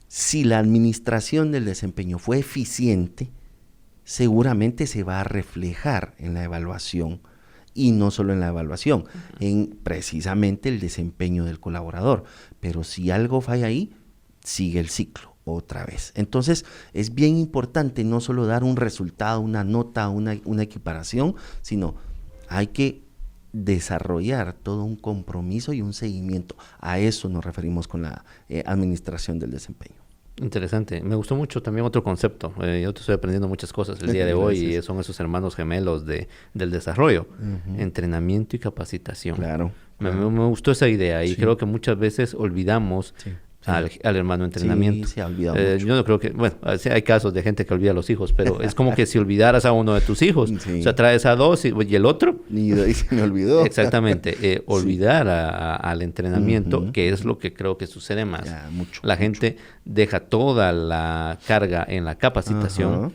Si la administración del desempeño fue eficiente, seguramente se va a reflejar en la evaluación, y no solo en la evaluación, en precisamente el desempeño del colaborador. Pero si algo falla ahí, sigue el ciclo otra vez. Entonces, es bien importante no solo dar un resultado, una nota, una equiparación, sino hay que desarrollar todo un compromiso y un seguimiento. A eso nos referimos con la administración del desempeño. Interesante. Me gustó mucho también otro concepto. Yo te estoy aprendiendo muchas cosas el día de hoy y son esos hermanos gemelos del desarrollo. Entrenamiento y capacitación. Claro. Me gustó esa idea y creo que muchas veces olvidamos al hermano entrenamiento. Sí, se ha olvidado mucho. Yo no creo que... Bueno, hay casos de gente que olvida a los hijos, pero es como que si olvidaras a uno de tus hijos. O sea, traes a 2 y el otro... Y se me olvidó. Exactamente. Olvidar al entrenamiento, que es lo que creo que sucede más. La gente deja toda la carga en la capacitación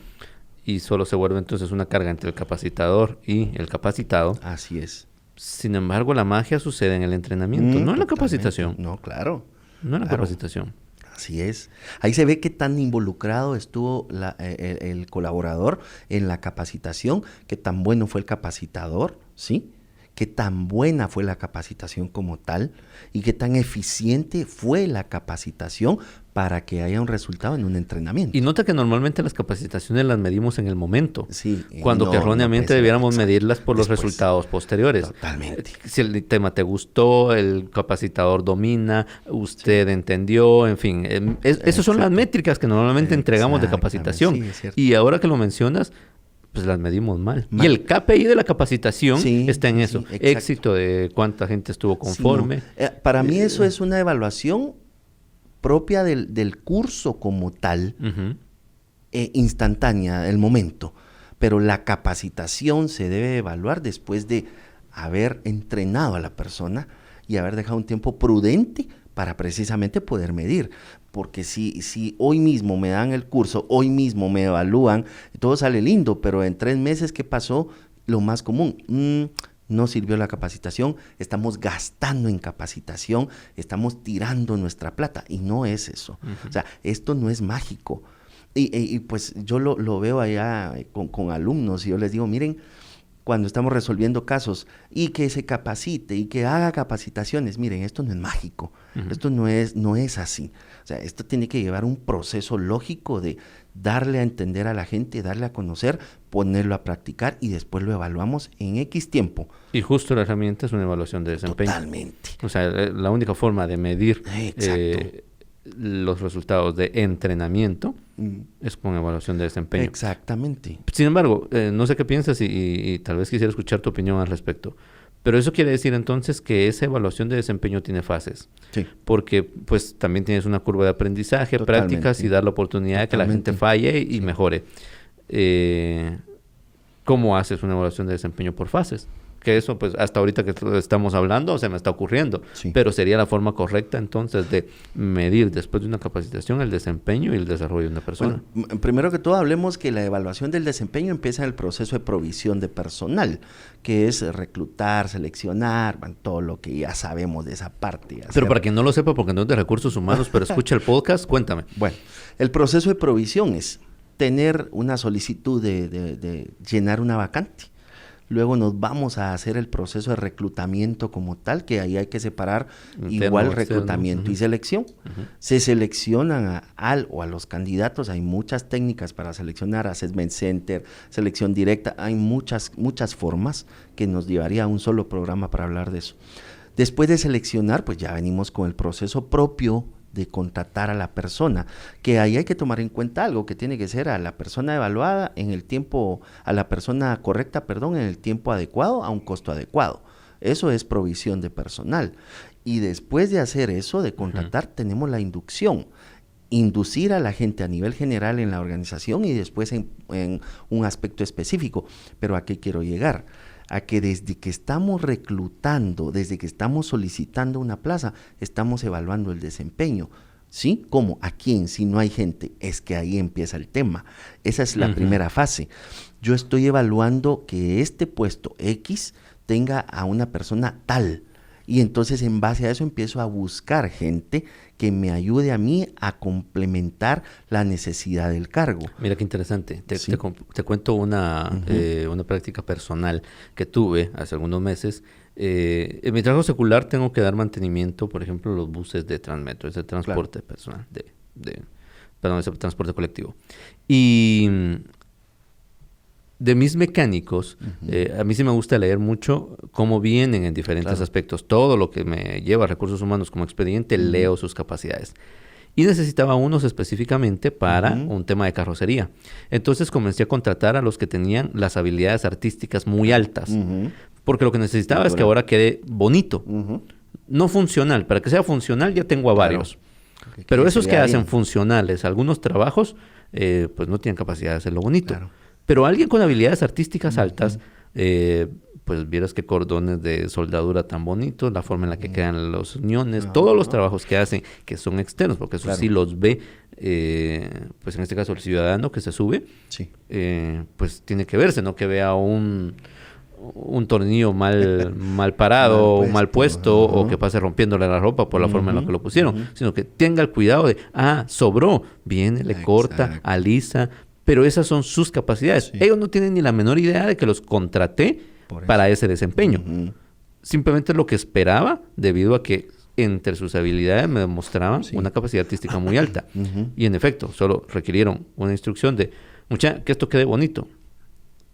y solo se vuelve entonces una carga entre el capacitador y el capacitado. Así es. Sin embargo, la magia sucede en el entrenamiento, no en la capacitación. No, claro. No en la claro. capacitación. Así es. Ahí se ve qué tan involucrado estuvo el colaborador en la capacitación, qué tan bueno fue el capacitador, ¿sí? Qué tan buena fue la capacitación como tal y qué tan eficiente fue la capacitación para que haya un resultado en un entrenamiento. Y nota que normalmente las capacitaciones las medimos en el momento, Sí, cuando que erróneamente debiéramos medirlas por los resultados posteriores. Totalmente. Si el tema te gustó, el capacitador domina, usted entendió, en fin. Esas son las métricas que normalmente entregamos de capacitación. Sí, es cierto. Y ahora que lo mencionas, pues las medimos mal. Y el KPI de la capacitación está en eso. Éxito de cuánta gente estuvo conforme. Sí, no. Para mí eso es una evaluación propia del curso como tal, instantánea, el momento. Pero la capacitación se debe evaluar después de haber entrenado a la persona y haber dejado un tiempo prudente para precisamente poder medir. Porque si hoy mismo me dan el curso, hoy mismo me evalúan, todo sale lindo, pero en 3 meses, ¿qué pasó? Lo más común, no sirvió la capacitación, estamos gastando en capacitación, estamos tirando nuestra plata, y no es eso. O sea, esto no es mágico. Y pues yo lo veo allá con alumnos y yo les digo, miren, cuando estamos resolviendo casos y que se capacite y que haga capacitaciones, miren, esto no es mágico, esto no es así. O sea, esto tiene que llevar un proceso lógico de darle a entender a la gente, darle a conocer, ponerlo a practicar y después lo evaluamos en X tiempo. Y justo la herramienta es una evaluación de desempeño. Totalmente. O sea, la única forma de medir los resultados de entrenamiento es con evaluación de desempeño. Exactamente. Sin embargo, no sé qué piensas y tal vez quisiera escuchar tu opinión al respecto. Pero eso quiere decir entonces que esa evaluación de desempeño tiene fases. Sí. Porque pues también tienes una curva de aprendizaje, prácticas y dar la oportunidad de que la gente falle y mejore. ¿Cómo haces una evaluación de desempeño por fases? Que eso, pues, hasta ahorita que estamos hablando, se me está ocurriendo. Sí. Pero sería la forma correcta, entonces, de medir después de una capacitación el desempeño y el desarrollo de una persona. Bueno, primero que todo, hablemos que la evaluación del desempeño empieza en el proceso de provisión de personal, que es reclutar, seleccionar, todo lo que ya sabemos de esa parte. Pero para quien no lo sepa, porque no es de recursos humanos, pero escucha el podcast, cuéntame. Bueno, el proceso de provisión es tener una solicitud de llenar una vacante. Luego nos vamos a hacer el proceso de reclutamiento como tal, que ahí hay que separar igual reclutamiento y selección. Se seleccionan a los candidatos, hay muchas técnicas para seleccionar, assessment center, selección directa, hay muchas formas que nos llevaría a un solo programa para hablar de eso. Después de seleccionar, pues ya venimos con el proceso propio de contratar a la persona, que ahí hay que tomar en cuenta algo, que tiene que ser a la persona evaluada en el tiempo, a la persona correcta, en el tiempo adecuado, a un costo adecuado. Eso es provisión de personal. Y después de hacer eso, de contratar, tenemos la inducción. Inducir a la gente a nivel general en la organización y después en un aspecto específico. Pero ¿a qué quiero llegar? A que desde que estamos reclutando, desde que estamos solicitando una plaza, estamos evaluando el desempeño. ¿Sí? ¿Cómo? ¿A quién? Si no hay gente. Es que ahí empieza el tema. Esa es la primera fase. Yo estoy evaluando que este puesto X tenga a una persona tal. Y entonces en base a eso empiezo a buscar gente que me ayude a mí a complementar la necesidad del cargo. Mira qué interesante. Te cuento una práctica personal que tuve hace algunos meses. En mi trabajo secular tengo que dar mantenimiento, por ejemplo, a los buses de Transmetro, es de transporte personal, es de transporte colectivo. Y de mis mecánicos, a mí sí me gusta leer mucho cómo vienen en diferentes aspectos. Todo lo que me lleva a recursos humanos como expediente, leo sus capacidades. Y necesitaba unos específicamente para un tema de carrocería. Entonces comencé a contratar a los que tenían las habilidades artísticas muy altas. Porque lo que necesitaba es que ahora quede bonito. No funcional. Para que sea funcional ya tengo a varios. Pero esos que hacen funcionales algunos trabajos, pues no tienen capacidad de hacerlo bonito. Pero alguien con habilidades artísticas altas, pues vieras qué cordones de soldadura tan bonitos, la forma en la que quedan los uniones, todos los trabajos que hacen, que son externos, porque eso sí los ve, pues en este caso el ciudadano que se sube, pues tiene que verse, no que vea un un tornillo mal parado o mal puesto o que pase rompiéndole la ropa por la forma en la que lo pusieron, sino que tenga el cuidado de, sobró, viene, le corta, alisa, pero esas son sus capacidades. Sí. Ellos no tienen ni la menor idea de que los contraté para ese desempeño. Simplemente lo que esperaba debido a que entre sus habilidades me demostraban una capacidad artística muy alta. Y en efecto, solo requirieron una instrucción de, que esto quede bonito.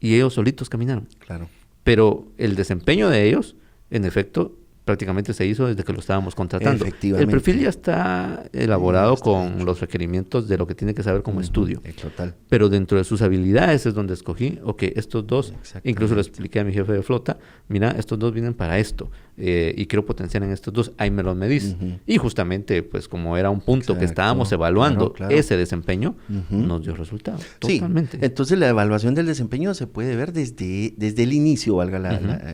Y ellos solitos caminaron. Claro. Pero el desempeño de ellos, en efecto, prácticamente se hizo desde que lo estábamos contratando. Efectivamente. El perfil ya está elaborado con los requerimientos de lo que tiene que saber como estudio. Total. Pero dentro de sus habilidades es donde escogí, estos dos, incluso le expliqué a mi jefe de flota, mira, estos dos vienen para esto, y quiero potenciar en estos dos, ahí me los medís. Y justamente, pues como era un punto que estábamos evaluando, ese desempeño, nos dio resultado. Totalmente. Sí, entonces la evaluación del desempeño se puede ver desde el inicio, valga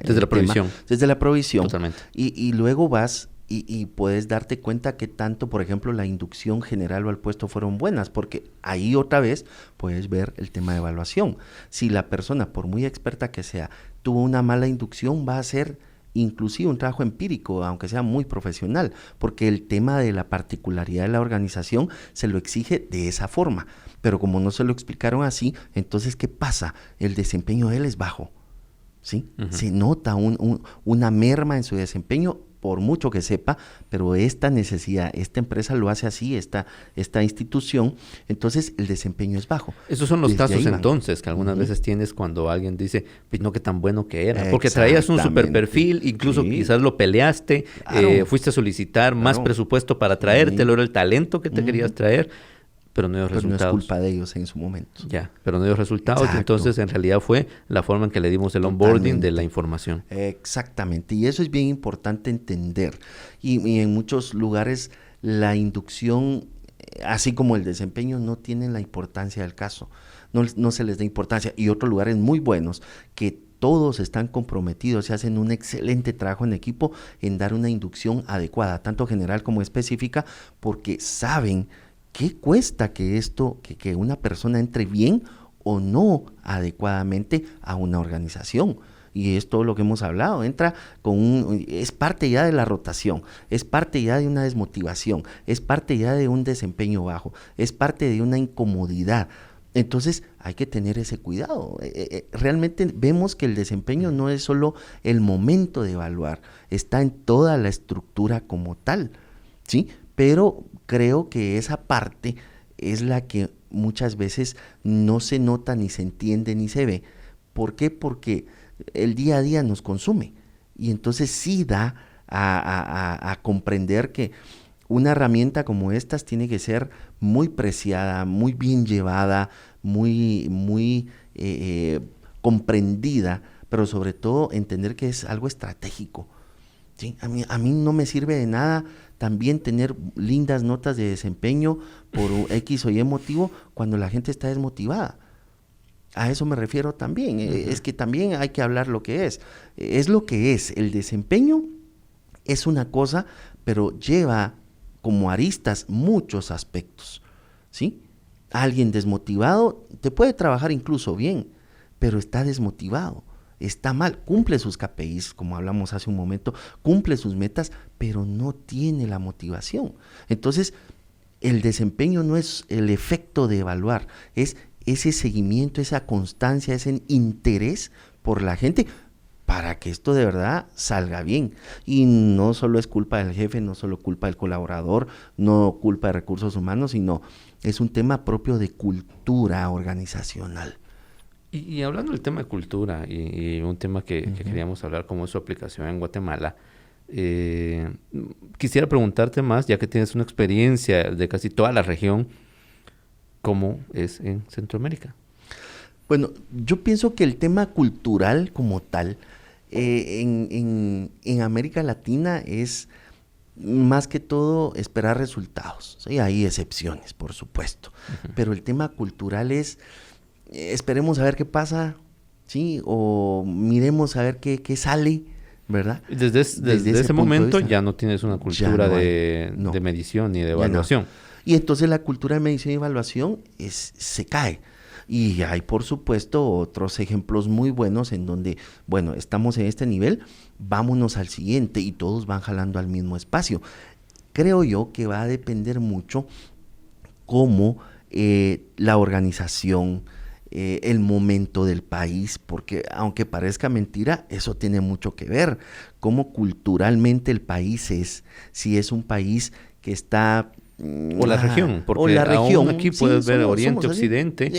desde la provisión. Desde la provisión. Totalmente. Y luego vas y puedes darte cuenta que tanto, por ejemplo, la inducción general o al puesto fueron buenas, porque ahí otra vez puedes ver el tema de evaluación. Si la persona, por muy experta que sea, tuvo una mala inducción, va a ser inclusive un trabajo empírico, aunque sea muy profesional, porque el tema de la particularidad de la organización se lo exige de esa forma. Pero como no se lo explicaron así, entonces, ¿qué pasa? El desempeño de él es bajo. ¿Sí? Se nota una merma en su desempeño, por mucho que sepa, pero esta necesidad, esta empresa lo hace así, esta institución, entonces el desempeño es bajo. Esos son los casos entonces que algunas veces tienes cuando alguien dice, pues no, qué tan bueno que era, porque traías un super perfil, incluso quizás lo peleaste, fuiste a solicitar más presupuesto para traértelo, era el talento que te querías traer, pero no dio resultados. No es culpa de ellos en su momento. Ya, pero no dio resultados. Entonces, en realidad fue la forma en que le dimos el onboarding de la información. Exactamente. Y eso es bien importante entender. Y en muchos lugares la inducción, así como el desempeño, no tienen la importancia del caso. No se les da importancia. Y otros lugares muy buenos que todos están comprometidos y hacen un excelente trabajo en equipo en dar una inducción adecuada, tanto general como específica, porque saben ¿qué cuesta que una persona entre bien o no adecuadamente a una organización? Y es todo lo que hemos hablado, entra es parte ya de la rotación, es parte ya de una desmotivación, es parte ya de un desempeño bajo, es parte de una incomodidad. Entonces hay que tener ese cuidado. Realmente vemos que el desempeño no es solo el momento de evaluar, está en toda la estructura como tal, ¿sí? Pero creo que esa parte es la que muchas veces no se nota, ni se entiende, ni se ve. ¿Por qué? Porque el día a día nos consume. Y entonces sí da a comprender que una herramienta como estas tiene que ser muy preciada, muy bien llevada, muy comprendida, pero sobre todo entender que es algo estratégico. ¿Sí? A mí no me sirve de nada también tener lindas notas de desempeño por X o Y motivo cuando la gente está desmotivada. A eso me refiero también. Es que también hay que hablar lo que es. Es lo que es. El desempeño es una cosa, pero lleva como aristas muchos aspectos, ¿sí? Alguien desmotivado te puede trabajar incluso bien, pero está desmotivado. Está mal, cumple sus KPIs, como hablamos hace un momento, cumple sus metas, pero no tiene la motivación. Entonces, el desempeño no es el efecto de evaluar, es ese seguimiento, esa constancia, ese interés por la gente para que esto de verdad salga bien. Y no solo es culpa del jefe, no solo culpa del colaborador, no culpa de recursos humanos, sino es un tema propio de cultura organizacional. Y hablando del tema de cultura y un tema que queríamos hablar como es su aplicación en Guatemala, quisiera preguntarte más, ya que tienes una experiencia de casi toda la región, ¿cómo es en Centroamérica? Bueno, yo pienso que el tema cultural como tal en América Latina es más que todo esperar resultados. ¿Sí? Hay excepciones, por supuesto, pero el tema cultural es esperemos a ver qué pasa, ¿sí? O miremos a ver qué sale, ¿verdad? Desde ese momento ya no tienes una cultura de medición ni de evaluación. Y entonces la cultura de medición y evaluación se cae. Y hay, por supuesto, otros ejemplos muy buenos en donde, bueno, estamos en este nivel, vámonos al siguiente y todos van jalando al mismo espacio. Creo yo que va a depender mucho cómo la organización, el momento del país, porque aunque parezca mentira, eso tiene mucho que ver, cómo culturalmente el país es, si es un país que está... O la región, porque o la región, aún aquí puedes ver Oriente, Occidente.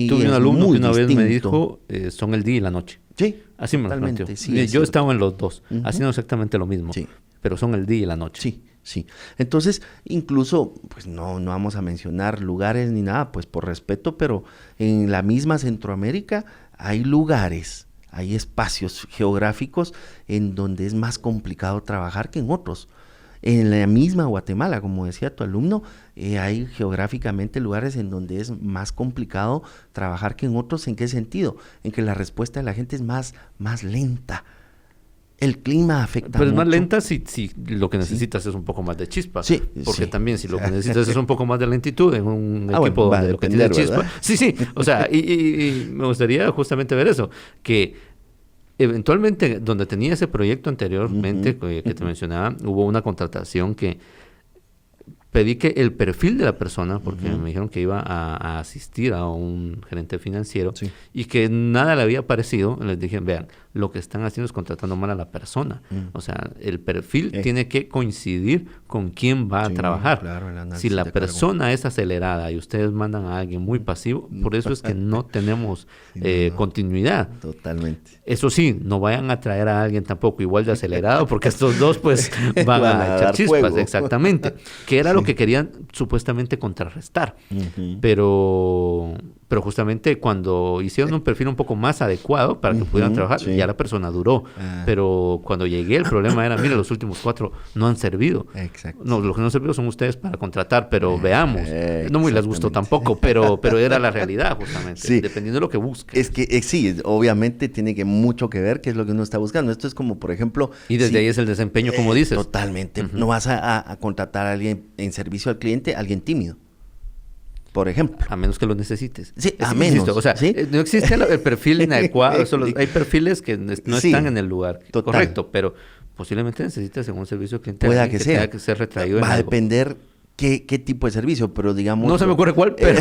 Tuve un alumno que una vez me dijo, son el día y la noche. Sí, así me lo planteó. Sí, yo estaba en los dos, haciendo exactamente lo mismo, pero son el día y la noche. Sí. Sí, entonces incluso, pues no vamos a mencionar lugares ni nada, pues por respeto, pero en la misma Centroamérica hay lugares, hay espacios geográficos en donde es más complicado trabajar que en otros. En la misma Guatemala, como decía tu alumno, hay geográficamente lugares en donde es más complicado trabajar que en otros. ¿En qué sentido? En que la respuesta de la gente es más lenta. El clima afecta Pero es mucho. más lenta si lo que necesitas es un poco más de chispa. Sí, porque sí. también si lo que necesitas es un poco más de lentitud en un equipo bueno, donde lo que tiene chispa. ¿Verdad? Sí. O sea, y me gustaría justamente ver eso. Que eventualmente, donde tenía ese proyecto anteriormente que te mencionaba, hubo una contratación que pedí que el perfil de la persona, porque me dijeron que iba a asistir a un gerente financiero y que nada le había parecido. Les dije, vean, lo que están haciendo es contratando mal a la persona. O sea, el perfil tiene que coincidir con quién va a trabajar. Claro, si la persona es acelerada y ustedes mandan a alguien muy pasivo, por eso es que no tenemos continuidad. Totalmente. Eso sí, no vayan a traer a alguien tampoco igual de acelerado, porque estos dos pues van a echar chispas. Fuego. Exactamente. Que era lo que querían supuestamente contrarrestar. Pero justamente cuando hicieron un perfil un poco más adecuado para que pudieran trabajar, ya la persona duró. Pero cuando llegué, el problema era, mire, los últimos 4 no han servido. Exacto. No, los que no han servido son ustedes para contratar, pero veamos. No muy les gustó tampoco, pero era la realidad justamente, dependiendo de lo que busquen. Es que sí, obviamente tiene que mucho que ver qué es lo que uno está buscando. Esto es como, por ejemplo... Y desde ahí es el desempeño, como dices. Totalmente. No vas a contratar a alguien en servicio al cliente, alguien tímido. Por ejemplo. A menos que lo necesites. Sí, a menos. O sea, no existe el perfil inadecuado. Hay perfiles que no están en el lugar correcto, pero posiblemente necesites en un servicio al cliente pueda que sea. Tenga que ser retraído. Va a depender qué tipo de servicio, pero digamos... No se me ocurre cuál, pero...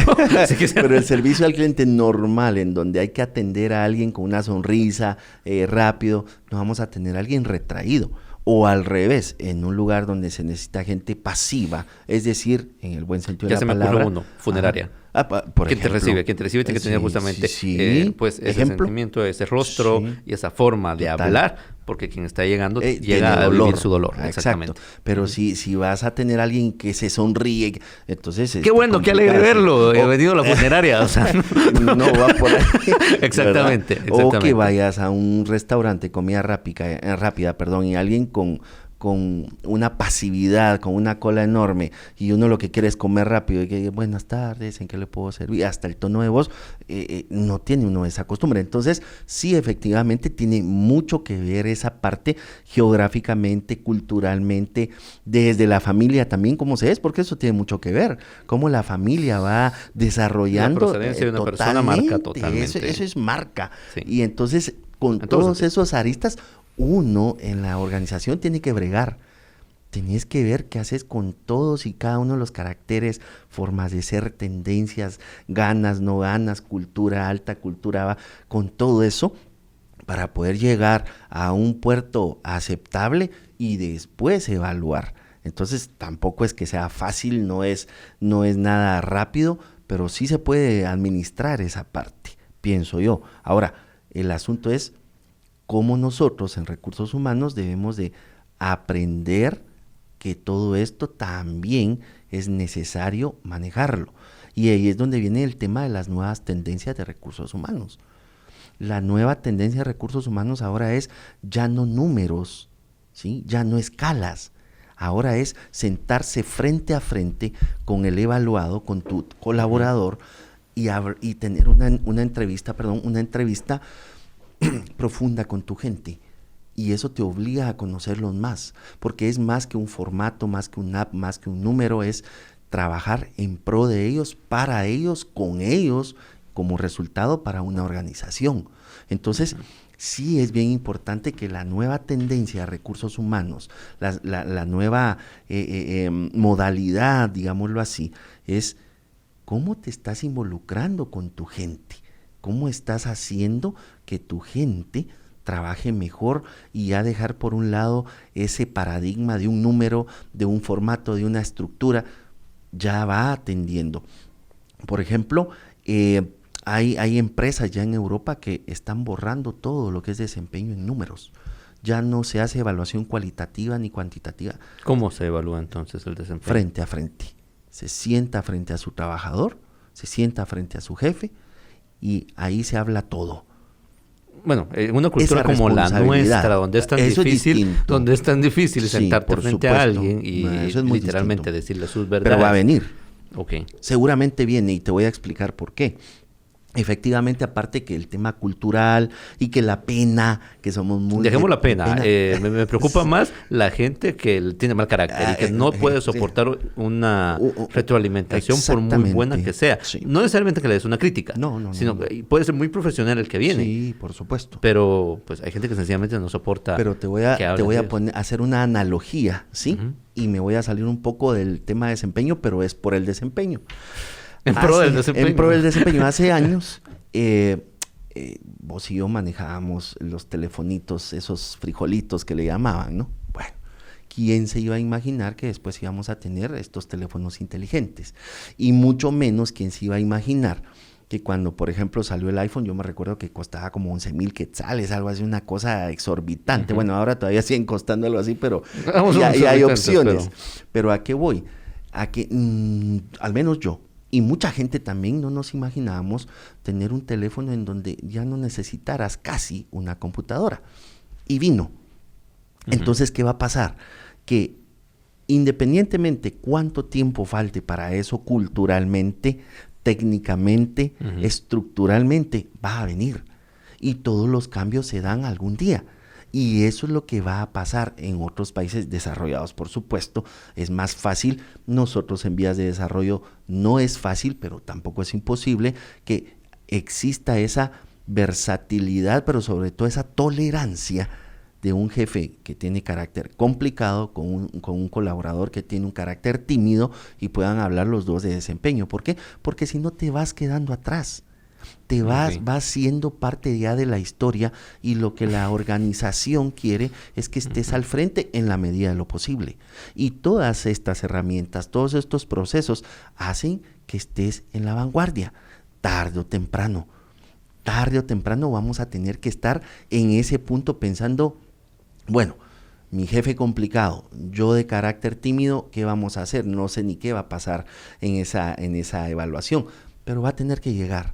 pero el servicio al cliente normal, en donde hay que atender a alguien con una sonrisa, rápido, no vamos a tener a alguien retraído. O al revés, en un lugar donde se necesita gente pasiva, es decir, en el buen sentido de la palabra. Ya se me ocurre uno, funeraria. Por ¿Quién te recibe? ¿Quién te recibe? Tiene que tener justamente pues ese sentimiento, ese rostro y esa forma de hablar, porque quien está llegando llega a vivir su dolor. Exactamente. Pero si vas a tener a alguien que se sonríe, entonces... Qué bueno, qué alegre verlo. He venido a la funeraria, o sea... no va por ahí. Exactamente. O que vayas a un restaurante, comida rápida, y alguien con una pasividad, con una cola enorme, y uno lo que quiere es comer rápido, y que buenas tardes, ¿en qué le puedo servir? Hasta el tono de voz, no tiene uno esa costumbre. Entonces, sí, efectivamente, tiene mucho que ver esa parte geográficamente, culturalmente, desde la familia también, cómo se es, porque eso tiene mucho que ver, cómo la familia va desarrollando. La procedencia de una persona marca totalmente. Eso es marca. Sí. Y entonces, todos esos aristas, uno en la organización tiene que bregar. Tienes que ver qué haces con todos y cada uno de los caracteres, formas de ser, tendencias, ganas, no ganas, cultura alta, cultura baja, con todo eso para poder llegar a un puerto aceptable y después evaluar. Entonces tampoco es que sea fácil, no es nada rápido, pero sí se puede administrar esa parte, pienso yo. Ahora, el asunto es cómo nosotros en recursos humanos debemos de aprender que todo esto también es necesario manejarlo. Y ahí es donde viene el tema de las nuevas tendencias de recursos humanos. La nueva tendencia de recursos humanos ahora es ya no números, ¿sí? Ya no escalas. Ahora es sentarse frente a frente con el evaluado, con tu colaborador y tener una entrevista profunda con tu gente, y eso te obliga a conocerlos más, porque es más que un formato, más que un app, más que un número, es trabajar en pro de ellos, para ellos, con ellos como resultado para una organización. Entonces, sí es bien importante que la nueva tendencia de recursos humanos, la nueva modalidad, digámoslo así, es cómo te estás involucrando con tu gente, cómo estás haciendo que tu gente trabaje mejor y ya dejar por un lado ese paradigma de un número, de un formato, de una estructura, ya va atendiendo. Por ejemplo, hay empresas ya en Europa que están borrando todo lo que es desempeño en números. Ya no se hace evaluación cualitativa ni cuantitativa. ¿Cómo se evalúa entonces el desempeño? Frente a frente. Se sienta frente a su trabajador, se sienta frente a su jefe y ahí se habla todo. Bueno, una cultura como la nuestra, donde es tan difícil sentarte frente a alguien y literalmente decirle sus verdades. Pero va a venir. Okay. Seguramente viene y te voy a explicar por qué. Efectivamente, aparte que el tema cultural y que la pena, que somos muy... Dejemos la pena. Me preocupa más la gente que tiene mal carácter y que no puede soportar una retroalimentación por muy buena que sea. Sí. No necesariamente que le des una crítica, sino que puede ser muy profesional el que viene. Sí, por supuesto. Pero pues hay gente que sencillamente no soporta. Pero te voy a hacer una analogía, ¿sí? Uh-huh. Y me voy a salir un poco del tema de desempeño, pero es por el desempeño. En pro del desempeño. Hace años, vos y yo manejábamos los telefonitos, esos frijolitos que le llamaban, ¿no? Bueno, ¿quién se iba a imaginar que después íbamos a tener estos teléfonos inteligentes? Y mucho menos quién se iba a imaginar que cuando, por ejemplo, salió el iPhone, yo me recuerdo que costaba como 11,000 quetzales, algo así, una cosa exorbitante. Uh-huh. Bueno, ahora todavía siguen costando algo así, pero ya hay opciones. Pero ¿a qué voy? A que, al menos yo, y mucha gente también no nos imaginábamos tener un teléfono en donde ya no necesitaras casi una computadora. Y vino. Uh-huh. Entonces, ¿qué va a pasar? Que independientemente cuánto tiempo falte para eso culturalmente, técnicamente, uh-huh, estructuralmente, va a venir. Y todos los cambios se dan algún día. Y eso es lo que va a pasar en otros países desarrollados, por supuesto. Es más fácil. Nosotros en vías de desarrollo no es fácil, pero tampoco es imposible que exista esa versatilidad, pero sobre todo esa tolerancia de un jefe que tiene carácter complicado con un colaborador que tiene un carácter tímido y puedan hablar los dos de desempeño. ¿Por qué? Porque si no te vas quedando atrás. Vas siendo parte ya de la historia y lo que la organización quiere es que estés al frente en la medida de lo posible. Y todas estas herramientas, todos estos procesos hacen que estés en la vanguardia. Tarde o temprano vamos a tener que estar en ese punto pensando, bueno, mi jefe complicado, yo de carácter tímido, ¿qué vamos a hacer? No sé ni qué va a pasar en esa evaluación. Pero va a tener que llegar.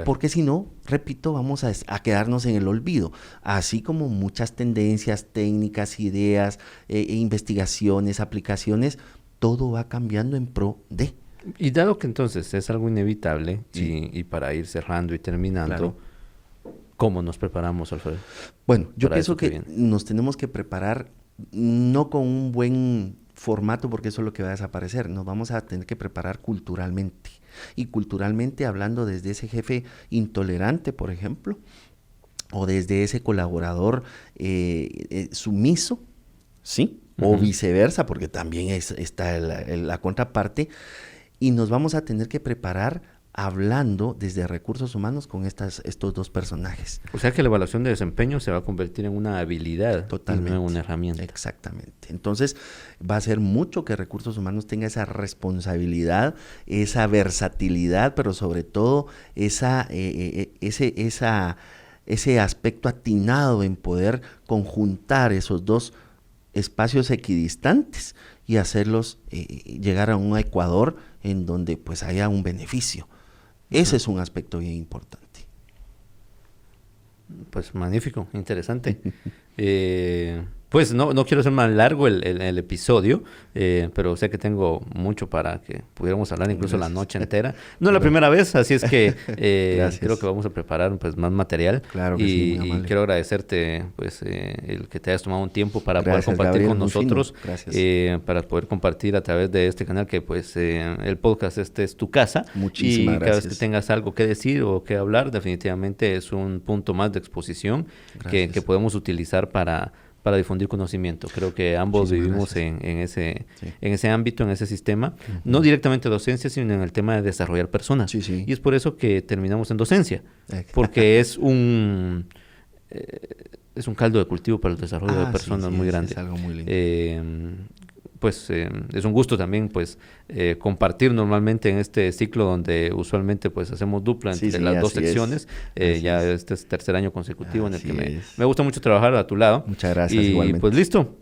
Porque si no, repito, vamos a quedarnos en el olvido. Así como muchas tendencias, técnicas, ideas, investigaciones, aplicaciones, todo va cambiando en pro de. Y dado que entonces es algo inevitable, sí, y para ir cerrando y terminando, claro, ¿cómo nos preparamos, Alfredo? Bueno, yo pienso que nos tenemos que preparar no con un buen formato, porque eso es lo que va a desaparecer. Nos vamos a tener que preparar culturalmente. Y culturalmente hablando desde ese jefe intolerante, por ejemplo, o desde ese colaborador sumiso, ¿sí? Uh-huh. O viceversa, porque también está la contraparte. Y nos vamos a tener que preparar hablando desde recursos humanos con estos dos personajes. O sea que la evaluación de desempeño se va a convertir en una habilidad. Totalmente. Y no en una herramienta. Exactamente. Entonces va a ser mucho que recursos humanos tenga esa responsabilidad, esa versatilidad, pero sobre todo ese aspecto atinado en poder conjuntar esos dos espacios equidistantes y hacerlos llegar a un ecuador en donde pues haya un beneficio. Ese es un aspecto bien importante. Pues magnífico, interesante. Pues no quiero hacer más largo el episodio, pero sé que tengo mucho para que pudiéramos hablar incluso la noche entera. No es la primera vez, así es que creo que vamos a preparar pues más material. Claro que sí, muy amable. Quiero agradecerte pues el que te hayas tomado un tiempo para Gracias, poder compartir Gabriel, con muy fino. nosotros, para poder compartir a través de este canal que pues el podcast este es tu casa. Muchísimas y cada vez gracias. que tengas algo que decir o que hablar, definitivamente es un punto más de exposición que podemos utilizar para difundir conocimiento. Creo que ambos vivimos en ese ámbito, en ese sistema, no directamente docencia, sino en el tema de desarrollar personas. Sí. Y es por eso que terminamos en docencia, porque es un caldo de cultivo para el desarrollo de personas muy grande. Es algo muy lindo. Pues es un gusto también pues compartir normalmente en este ciclo donde usualmente pues hacemos dupla entre las dos secciones. Ya este es tercer año consecutivo en el que me gusta mucho trabajar a tu lado. Muchas gracias, y igualmente. Pues listo,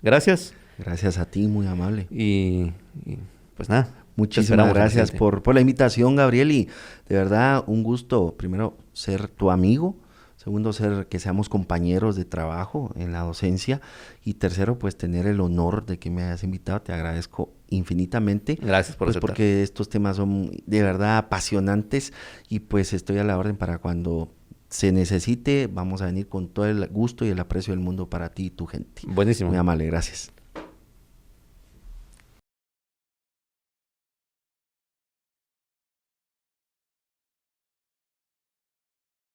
gracias. Gracias a ti, muy amable. Y pues nada. Muchísimas gracias por la invitación, Gabriel, y de verdad un gusto, primero, ser tu amigo. Segundo, que seamos compañeros de trabajo en la docencia. Y tercero, pues tener el honor de que me hayas invitado. Te agradezco infinitamente. Gracias por aceptar. Porque estos temas son de verdad apasionantes y pues estoy a la orden para cuando se necesite. Vamos a venir con todo el gusto y el aprecio del mundo para ti y tu gente. Buenísimo. Muy amable, gracias.